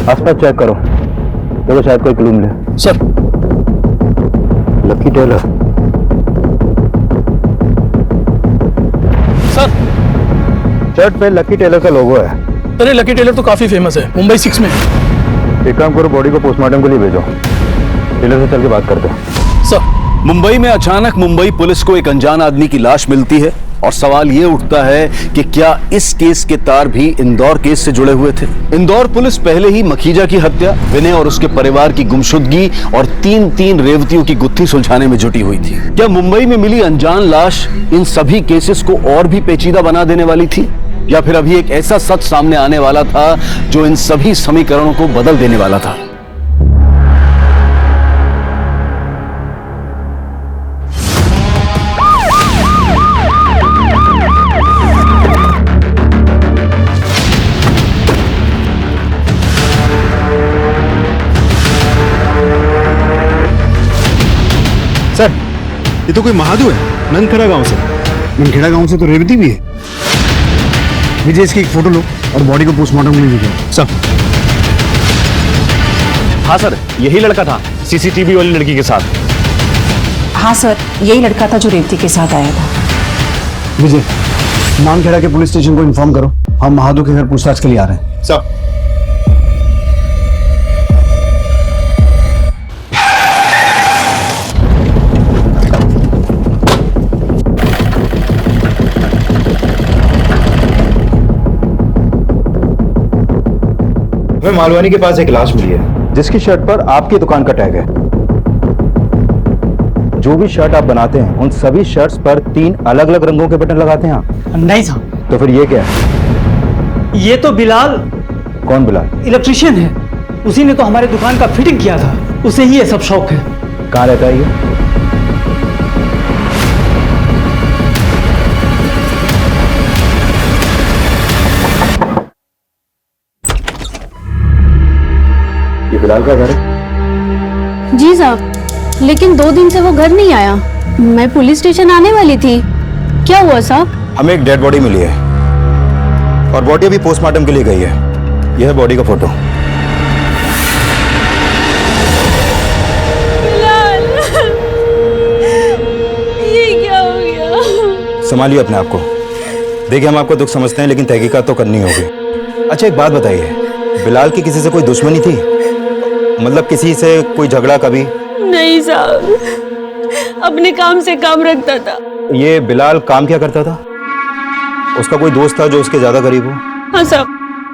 आसपास चेक करो, देखो शायद कोई क्लू मिले। Sir. Lucky Tailor. Sir, shirt पे लकी टेलर का लोगो है। अरे लकी टेलर तो काफी फेमस है, मुंबई 6 में। एक काम करो, बॉडी को पोस्टमार्टम के लिए भेजो। टेलर से चल के बात करते हैं। सर। मुंबई में अचानक मुंबई पुलिस को एक अनजान आदमी की लाश मिलती है और सवाल ये उठता है कि क्या इस केस के तार भी इंदौर केस से जुड़े हुए थे? इंदौर पुलिस पहले ही मखीजा की हत्या, विनय और उसके परिवार की गुमशुदगी और 3 रेवतियों की गुत्थी सुलझाने में जुटी हुई थी। क्या मुंबई में मिली अनजान लाश इन सभी केसेस को और भी पेचीदा बना देने वाली थी? या फिर अभी एक ऐसा सच सामने आने वाला था जो इन सभी समीकरणों को बदल देने वाला था? सर, ये तो कोई महादू है, नंदखेड़ा गांव से। नंदखेड़ा गांव से तो रेवती भी है। विजय, इसकी एक फोटो लो और बॉडी को पोस्टमार्टम के लिए भेजो। सर। हाँ सर, यही लड़का था सीसीटीवी वाली लड़की के साथ। हाँ सर, यही लड़का था जो रेवती के साथ आया था। विजय, नानखेड़ा के पुलिस स्टेशन को इन्फॉर्म करो, हम महादू के घर पूछताछ के लिए आ रहे हैं। सर। हमें मालवानी के पास एक लाश मिली है जिसकी शर्ट पर आपकी दुकान का टैग है। जो भी शर्ट आप बनाते हैं उन सभी शर्ट्स पर 3 अलग अलग रंगों के बटन लगाते हैं आप? नहीं साहब। तो फिर ये क्या है? ये तो बिलाल। कौन बिलाल? इलेक्ट्रिशियन है, उसी ने तो हमारे दुकान का फिटिंग किया था, उसे ही ये सब शौक है। कहाँ रहता है ये? ये बिलाल का घर है? जी साहब, लेकिन 2 दिन से वो घर नहीं आया। मैं पुलिस स्टेशन आने वाली थी। क्या हुआ साहब? हमें एक डेड बॉडी मिली है और बॉडी अभी पोस्टमार्टम के लिए गई है। यह है बॉडी का फोटो। बिलाल, ये क्या हो गया? संभालिए अपने आप को। देखिए, हम आपको दुख समझते हैं लेकिन तहकीकात तो करनी होगी। अच्छा, एक बात बताइए, बिलाल की किसी से कोई दुश्मनी थी? मतलब किसी से कोई झगड़ा कभी? नहीं साहब, अपने काम से काम रखता था। ये बिलाल काम क्या करता था? उसका कोई दोस्त था जो उसके ज्यादा करीब हो? हाँ साहब,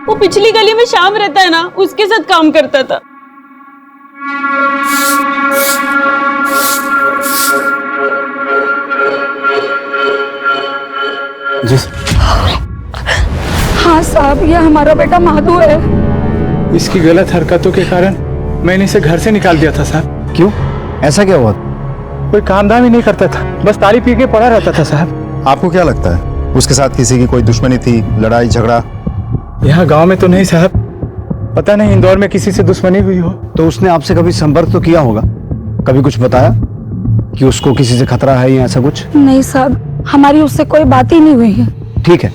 वो पिछली गली में शाम रहता है ना, उसके साथ काम करता था। जी। हाँ साहब, ये हमारा बेटा महादू है। इसकी गलत हरकतों के कारण मैंने इसे घर से निकाल दिया था साहब। क्यों? ऐसा क्या हुआ? कोई काम धाम ही नहीं करता था, बस ताली पी के पड़ा रहता था साहब। आपको क्या लगता है उसके साथ किसी की कोई दुश्मनी थी, लड़ाई झगड़ा? यहाँ गांव में तो नहीं साहब, पता नहीं इंदौर में किसी से दुश्मनी हुई हो। तो उसने आपसे कभी संपर्क तो किया होगा, कभी कुछ बताया कि उसको किसी से खतरा है या ऐसा कुछ? नहीं साहब, हमारी उससे कोई बात ही नहीं हुई है। ठीक है,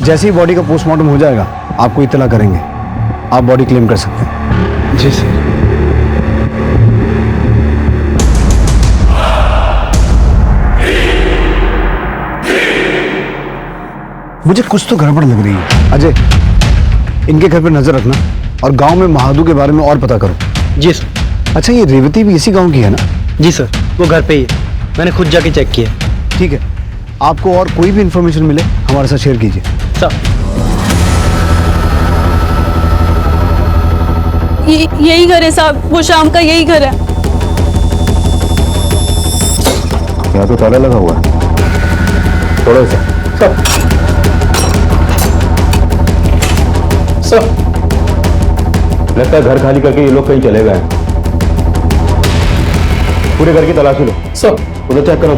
जैसे ही बॉडी का पोस्टमार्टम हो जाएगा आपको इत्तला करेंगे, आप बॉडी क्लेम कर सकते हैं। जी सर। मुझे कुछ तो गड़बड़ लग रही है। अजय, इनके घर पर नजर रखना और गांव में महादू के बारे में और पता करो। जी सर। अच्छा, ये रेवती भी इसी गांव की है ना? जी सर, वो घर पे ही है, मैंने खुद जाके चेक किया। ठीक है, आपको और कोई भी इंफॉर्मेशन मिले हमारे साथ शेयर कीजिए। सर। यही घर है साहब, वो शाम का यही घर है। यहाँ तो ताला लगा हुआ है। थोड़ा सा सर, लगता है घर खाली करके ये लोग कहीं चले गए। पूरे घर की तलाशी लो। सर। उधर चेक करो।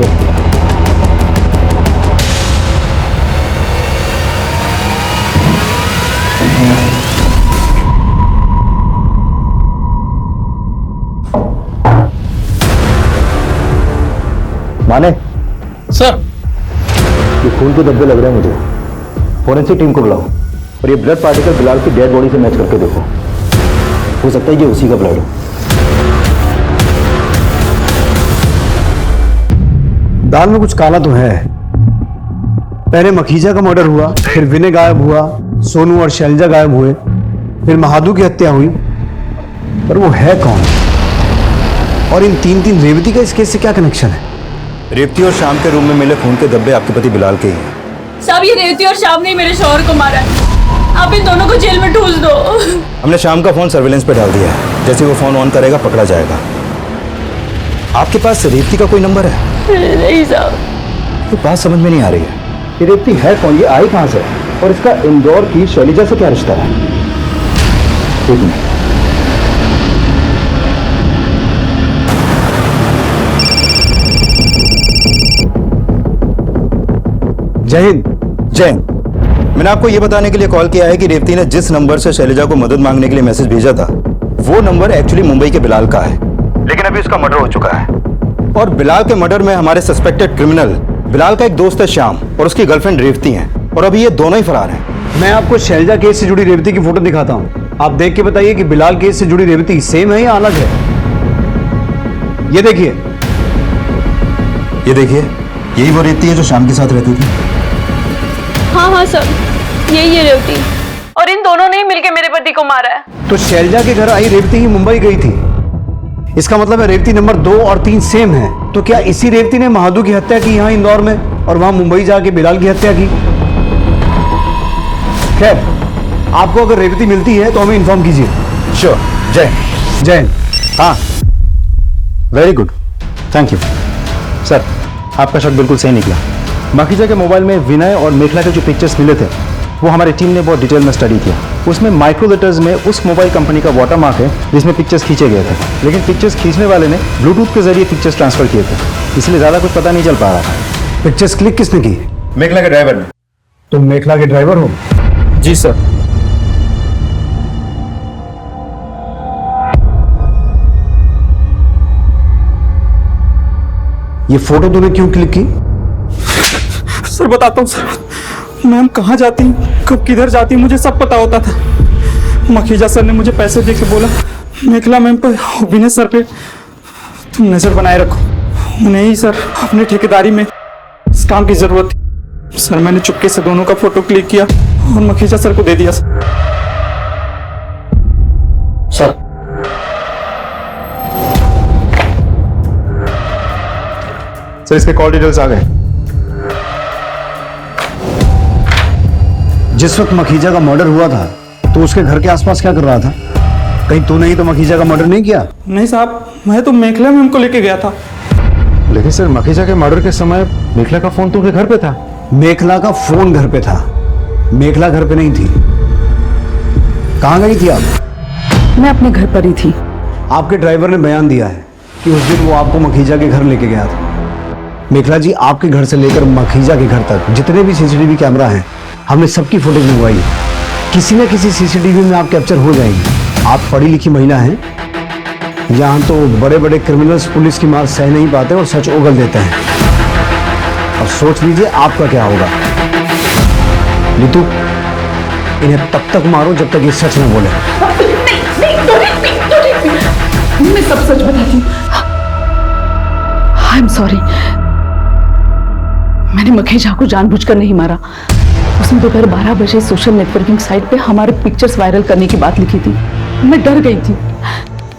माने सर, ये खून के धब्बे लग रहे हैं मुझे। फोरेंसिक टीम को बुलाओ और ये ब्लड पार्टिकल बिलाल की डेड बॉडी से मैच करके देखो। हो सकता है ये उसी का ब्लड हो। दाल में कुछ काला तो है। पहले मखीजा का मर्डर हुआ, फिर विनय गायब हुआ, सोनू और शैलजा गायब हुए, फिर महादू की हत्या हुई, पर वो है कौन? और इन 3 रेवती का इस केस से क्या कनेक्शन है? रेवती और शाम के रूम में मिले खून के धब्बे आपके पति बिलाल के ही हैं। साहब, ये रेवती और शाम ने मेरे शौहर को मारा है। आप इन दोनों को जेल में ठूस दो। हमने शाम का फोन सर्विलेंस पे डाल दिया है, जैसे वो फोन ऑन करेगा पकड़ा जाएगा। आपके पास रेवती का कोई नंबर है? नहीं साहब। ये बात समझ में नहीं आ रही है। ये रेवती है कौन? ये आई कहां से? और इसका इंदौर की शैलजा से क्या रिश्ता है? एक मिनट। जय हिंद। जय हिंद। मैंने आपको यह बताने के लिए कॉल किया है कि रेवती ने जिस नंबर से शैलजा को मदद मांगने के लिए मैसेज भेजा था, वो नंबर एक्चुअली मुंबई के बिलाल का है, लेकिन अभी उसका मर्डर हो चुका है। और बिलाल के मर्डर में हमारे सस्पेक्टेड क्रिमिनल बिलाल का एक दोस्त है श्याम और उसकी गर्लफ्रेंड रेवती है, और अभी ये दोनों ही फरार हैं। मैं आपको शैलजा केस से जुड़ी रेवती की फोटो दिखाता हूँ, आप देख के बताइए कि बिलाल केस से जुड़ी रेवती सेम है या अलग है। ये देखिए, ये देखिए, यही वो रेवती है जो श्याम के साथ रहती थी। हाँ सर, यही है रेवती, और इन दोनों ने ही मिलकर मेरे पति को मारा है। तो शैलजा के घर आई रेवती ही मुंबई गई थी, इसका मतलब है रेवती नंबर 2 और 3 सेम है। तो क्या इसी रेवती ने महादू की हत्या की यहाँ इंदौर में और वहां मुंबई जाके बिलाल की हत्या की? खैर, आपको अगर रेवती मिलती है तो हमें इन्फॉर्म कीजिए। श्योर। जय जय। हाँ, very good, thank you sir. आपका शक बिल्कुल सही निकला। माखीजा के मोबाइल में विनय और मेखला के जो पिक्चर्स मिले थे, वो हमारी टीम ने बहुत डिटेल में स्टडी किया। उसमें माइक्रो लेटर्स में उस मोबाइल कंपनी का वाटरमार्क है जिसमें पिक्चर्स खींचे गए थे, लेकिन पिक्चर्स खींचने वाले ने ब्लूटूथ के जरिए पिक्चर्स ट्रांसफर किए थे, इसलिए ज़्यादा कुछ पता नहीं चल पा रहा था। पिक्चर्स क्लिक किसने की? मेखला के ड्राइवर ने। तुम मेखला के ड्राइवर हो? जी सर। ये फोटो तूने क्यों क्लिक की? सर बताता हूँ सर, मैम कहाँ जाती कब किधर जाती मुझे सब पता होता था। मखीजा सर ने मुझे पैसे दे के बोला मेखला मैम पर, विनय सर पे तुम नजर बनाए रखो, उन्हें ही सर अपनी ठेकेदारी में इस काम की जरूरत थी। सर मैंने चुपके से दोनों का फोटो क्लिक किया और मखीजा सर को दे दिया। सर सर इसके कॉल डिटेल्स आ गए। जिस वक्त मखीजा का मर्डर हुआ था तो उसके घर के आसपास क्या कर रहा था? कहीं तूने ही तो मखीजा का मर्डर नहीं किया? नहीं साहब, मैं तो मेखला मैम को लेके गया था। लेकिन सर मखीजा के मर्डर के समय मेखला का फोन तो उनके घर पे था। मेखला का फोन घर पे था, मेखला घर पे नहीं थी। कहाँ गई थी आप? मैं अपने घर पर ही थी। आपके ड्राइवर ने बयान दिया है कि उस दिन वो आपको मखीजा के घर लेके गया था। मेखला जी, आपके घर से लेकर मखीजा के घर तक जितने भी सीसीटीवी कैमरा हैं, हमने सबकी फुटेज मंगवाई है। किसी न किसी सीसीटीवी में आप कैप्चर हो जाएंगे। आप पढ़ी लिखी महिला हैं, यहाँ तो बड़े बड़े क्रिमिनल्स पुलिस की मार सह नहीं पाते और सच उगल देते हैं। और सोच लीजिए आपका क्या होगा। नीतू, इन्हें तब तक मारो जब तक ये सच न बोले। मैं सब सच बताती हूँ। आई एम सॉरी, मैंने मखीजा को जानबूझकर नहीं मारा। उसने दोपहर 12 बजे सोशल नेटवर्किंग साइट पे हमारे पिक्चर्स वायरल करने की बात लिखी थी। मैं डर गई थी।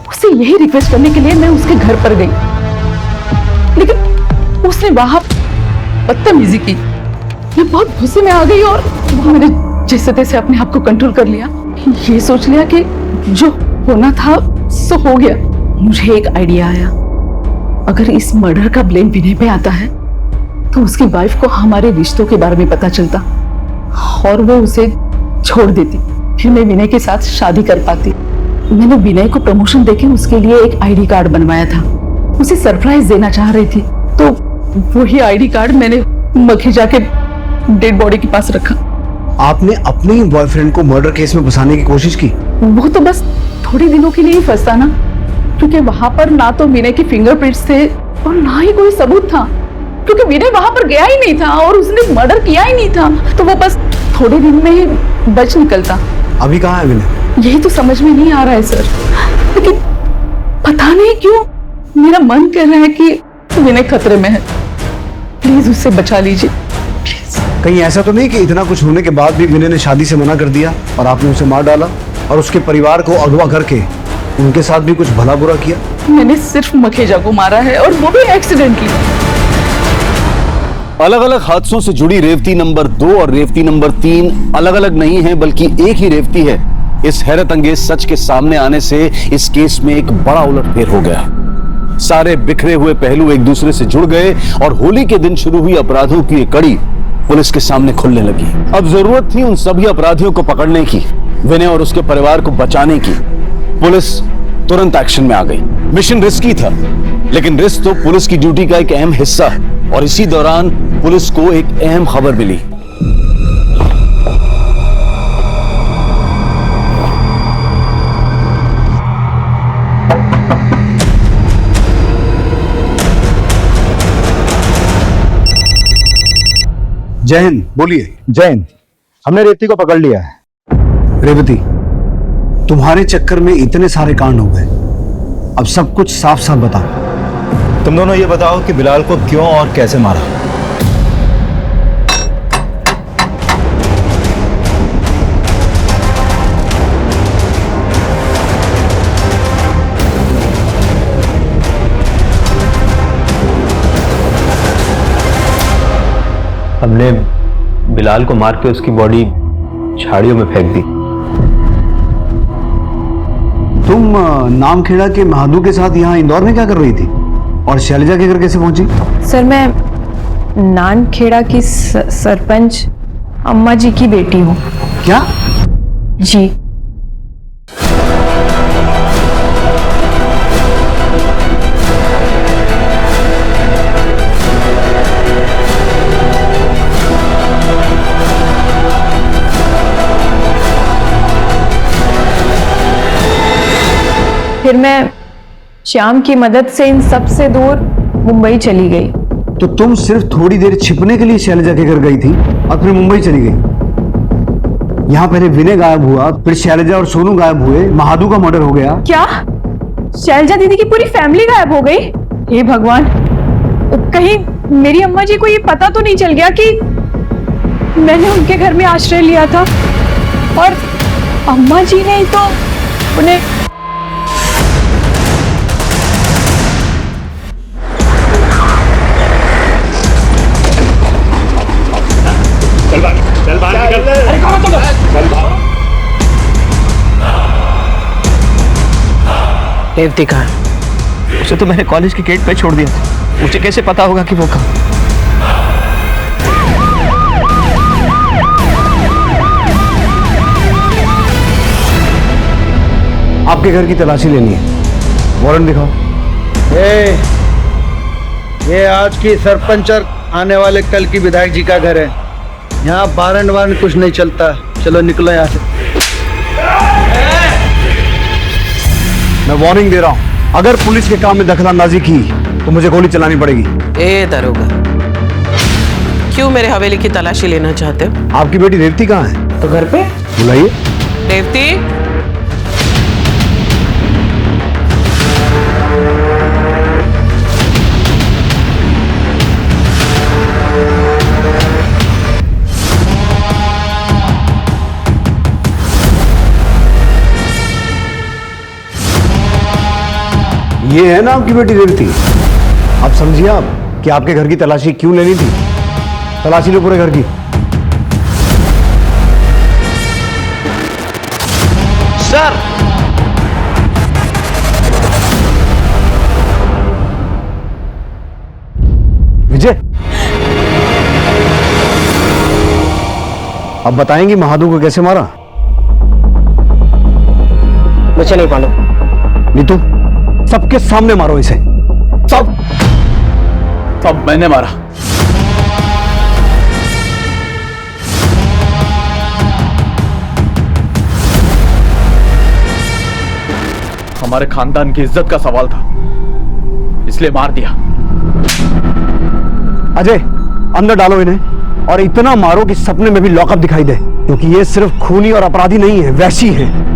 उससे यही रिक्वेस्ट करने के लिए मैं उसके घर पर गई, लेकिन उसने वहां बदतमीजी की। मैं बहुत गुस्से में आ गई और मैंने जैसे तैसे अपने आप को कंट्रोल कर लिया। ये सोच लिया कि जो होना था सो हो गया। मुझे एक आइडिया आया, अगर इस मर्डर का ब्लेम विनय पे आता है तो उसकी वाइफ को हमारे रिश्तों के बारे में पता चलता और वो उसे छोड़ देती, फिर मैं विनय के साथ शादी कर पाती। मैंने विनय को प्रमोशन देके उसके लिए एक आईडी कार्ड बनवाया था। उसे सरप्राइज देना चाह रही थी, तो वही आईडी कार्ड मैंने मखीजा के डेड बॉडी के पास रखा। आपने अपने ही बॉयफ्रेंड को मर्डर केस में फंसाने की कोशिश की? वो तो बस थोड़े दिनों के लिए ही फंसता ना, क्योंकि वहां पर ना तो विनय के फिंगरप्रिंट्स थे और ना ही कोई सबूत था, क्योंकि विनय वहां पर गया ही नहीं था और उसने मर्डर किया ही नहीं था। तो वो बस थोड़े दिन में ही बच निकलता। अभी कहाँ है विनय? यही तो समझ में नहीं आ रहा है सर, लेकिन पता नहीं क्यों मेरा मन कह रहा है कि विनय खतरे में है। प्लीज उससे बचा लीजिए। कहीं ऐसा तो नहीं कि इतना कुछ होने के बाद भी विनय ने शादी से मना कर दिया और आपने उसे मार डाला और उसके परिवार को अगवा करके उनके साथ भी कुछ भला बुरा किया? मैंने सिर्फ मखीजा को मारा है और वो भी एक्सीडेंटली। अलग अलग हादसों से जुड़ी रेवती नंबर 2 और रेवती नंबर 3 अलग अलग नहीं है, बल्कि एक ही रेवती है। इस हैरत अंगेज सच के सामने आने से इस केस में एक बड़ा उलटफेर हो गया। सारे बिखरे हुए पहलू एक दूसरे से जुड़ गए और होली के दिन शुरू हुई अपराधों की ये कड़ी पुलिस के सामने खुलने लगी। अब जरूरत थी उन सभी अपराधियों को पकड़ने की, विनय और उसके परिवार को बचाने की। पुलिस तुरंत एक्शन में आ गई। मिशन रिस्की था, लेकिन रिस्क तो पुलिस की ड्यूटी का एक अहम हिस्सा है। और इसी दौरान पुलिस को एक अहम खबर मिली। जय हिंद। बोलिए। जय हिंद। हमने रेवती को पकड़ लिया है। रेवती, तुम्हारे चक्कर में इतने सारे कांड हो गए, अब सब कुछ साफ साफ बताओ। तुम दोनों ये बताओ कि बिलाल को क्यों और कैसे मारा। हमने बिलाल को मार के उसकी बॉडी झाड़ियों में फेंक दी। तुम नामखेड़ा के महादू के साथ यहाँ इंदौर में क्या कर रही थी और शैलजा के घर कैसे पहुंची? सर, मैं नानखेड़ा की सरपंच अम्मा जी की बेटी हूँ। क्या? जी। फिर मैं श्याम की मदद से इन सब से दूर मुंबई चली गई। तो तुम सिर्फ थोड़ी देर छिपने के लिए शैलजा के घर गई थी और फिर मुंबई चली गई। यहाँ पहले विनय गायब हुआ, फिर शैलजा और सोनू गायब हुए, महादू का मर्डर हो गया। क्या शैलजा दीदी की पूरी फैमिली गायब हो गई? हे भगवान, कहीं मेरी अम्मा जी को ये पता तो नहीं चल गया कि मैंने उनके घर में आश्रय लिया था और अम्मा जी ने तो उन्हें रेवती कहाँ? उसे तो मैंने कॉलेज के गेट पे छोड़ दिया था। मुझे कैसे पता होगा कि वो कहाँ? आपके घर की तलाशी लेनी है, वारंट दिखाओ। ये आज की सरपंच और आने वाले कल की विधायक जी का घर है। यहाँ वारंट कुछ नहीं चलता। चलो निकलो यहाँ से। मैं वार्निंग दे रहा हूं, अगर पुलिस के काम में दखलंदाजी की तो मुझे गोली चलानी पड़ेगी। ए दरोगा, क्यों मेरे हवेली की तलाशी लेना चाहते हो? आपकी बेटी रेवती कहाँ है? तो घर पे। बुलाइए। रेवती, ये है ना आपकी बेटी रेवती। आप समझिए आप कि आपके घर की तलाशी क्यों लेनी थी। तलाशी लो पूरे घर की। सर, विजय, अब बताएंगी महादू को कैसे मारा? मुझे नहीं मालूम। नीतू, सबके सामने मारो इसे। सब मैंने मारा। हमारे खानदान की इज्जत का सवाल था, इसलिए मार दिया। अजय, अंदर डालो इन्हें और इतना मारो कि सपने में भी लॉकअप दिखाई दे, क्योंकि ये सिर्फ खूनी और अपराधी नहीं है, वैसी है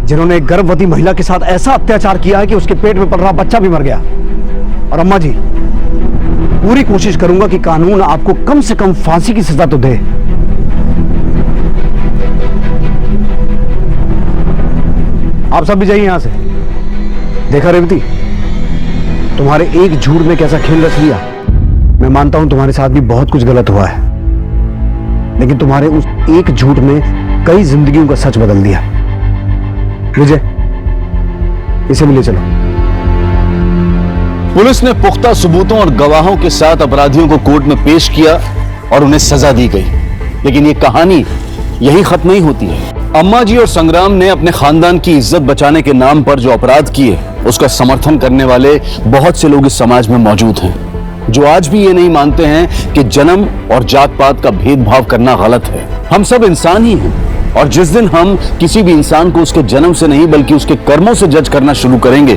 जिन्होंने एक गर्भवती महिला के साथ ऐसा अत्याचार किया है कि उसके पेट में पल रहा बच्चा भी मर गया। और अम्मा जी, पूरी कोशिश करूंगा कि कानून आपको कम से कम फांसी की सजा तो दे। आप सब भी जाइए यहां से। देखा रेवती, तुम्हारे एक झूठ में कैसा खेल रच लिया। मैं मानता हूं तुम्हारे साथ भी बहुत कुछ गलत हुआ है, लेकिन तुम्हारे उस एक झूठ में कई जिंदगियों का सच बदल दिया। विजय, इसे भी ले चलो। पुलिस ने पुख्ता सबूतों और गवाहों के साथ अपराधियों को कोर्ट में पेश किया और उन्हें सजा दी गई। लेकिन ये कहानी यही खत्म नहीं होती है। अम्मा जी और संग्राम ने अपने खानदान की इज्जत बचाने के नाम पर जो अपराध किए, उसका समर्थन करने वाले बहुत से लोग इस समाज में मौजूद हैं, जो आज भी ये नहीं मानते हैं कि जन्म और जात पात का भेदभाव करना गलत है। हम सब इंसान ही हैं, और जिस दिन हम किसी भी इंसान को उसके जन्म से नहीं बल्कि उसके कर्मों से जज करना शुरू करेंगे,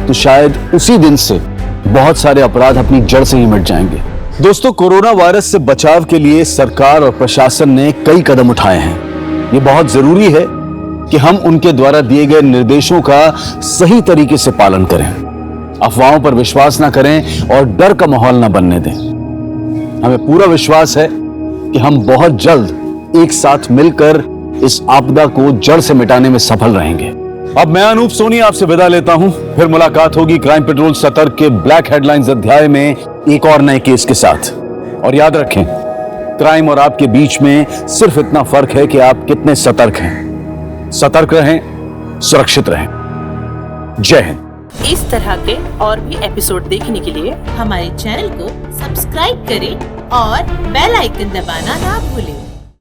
तो शायद उसी दिन से बहुत सारे अपराध अपनी जड़ से ही मिट जाएंगे। दोस्तों, कोरोना वायरस से बचाव के लिए सरकार और प्रशासन ने कई कदम उठाए हैं। ये बहुत जरूरी है कि हम उनके द्वारा दिए गए निर्देशों का सही तरीके से पालन करें, अफवाहों पर विश्वास ना करें और डर का माहौल ना बनने दें। हमें पूरा विश्वास है कि हम बहुत जल्द एक साथ मिलकर इस आपदा को जड़ से मिटाने में सफल रहेंगे। अब मैं अनूप सोनी आपसे विदा लेता हूं। फिर मुलाकात होगी क्राइम पेट्रोल सतर्क के ब्लैक हेडलाइंस अध्याय में एक और नए केस के साथ। और याद रखें, क्राइम और आपके बीच में सिर्फ इतना फर्क है कि आप कितने सतर्क हैं। सतर्क रहें, सुरक्षित रहें। जय हिंद। इस तरह के और भी एपिसोड देखने के लिए हमारे चैनल को सब्सक्राइब करें और बेल आइकन दबाना ना भूलें।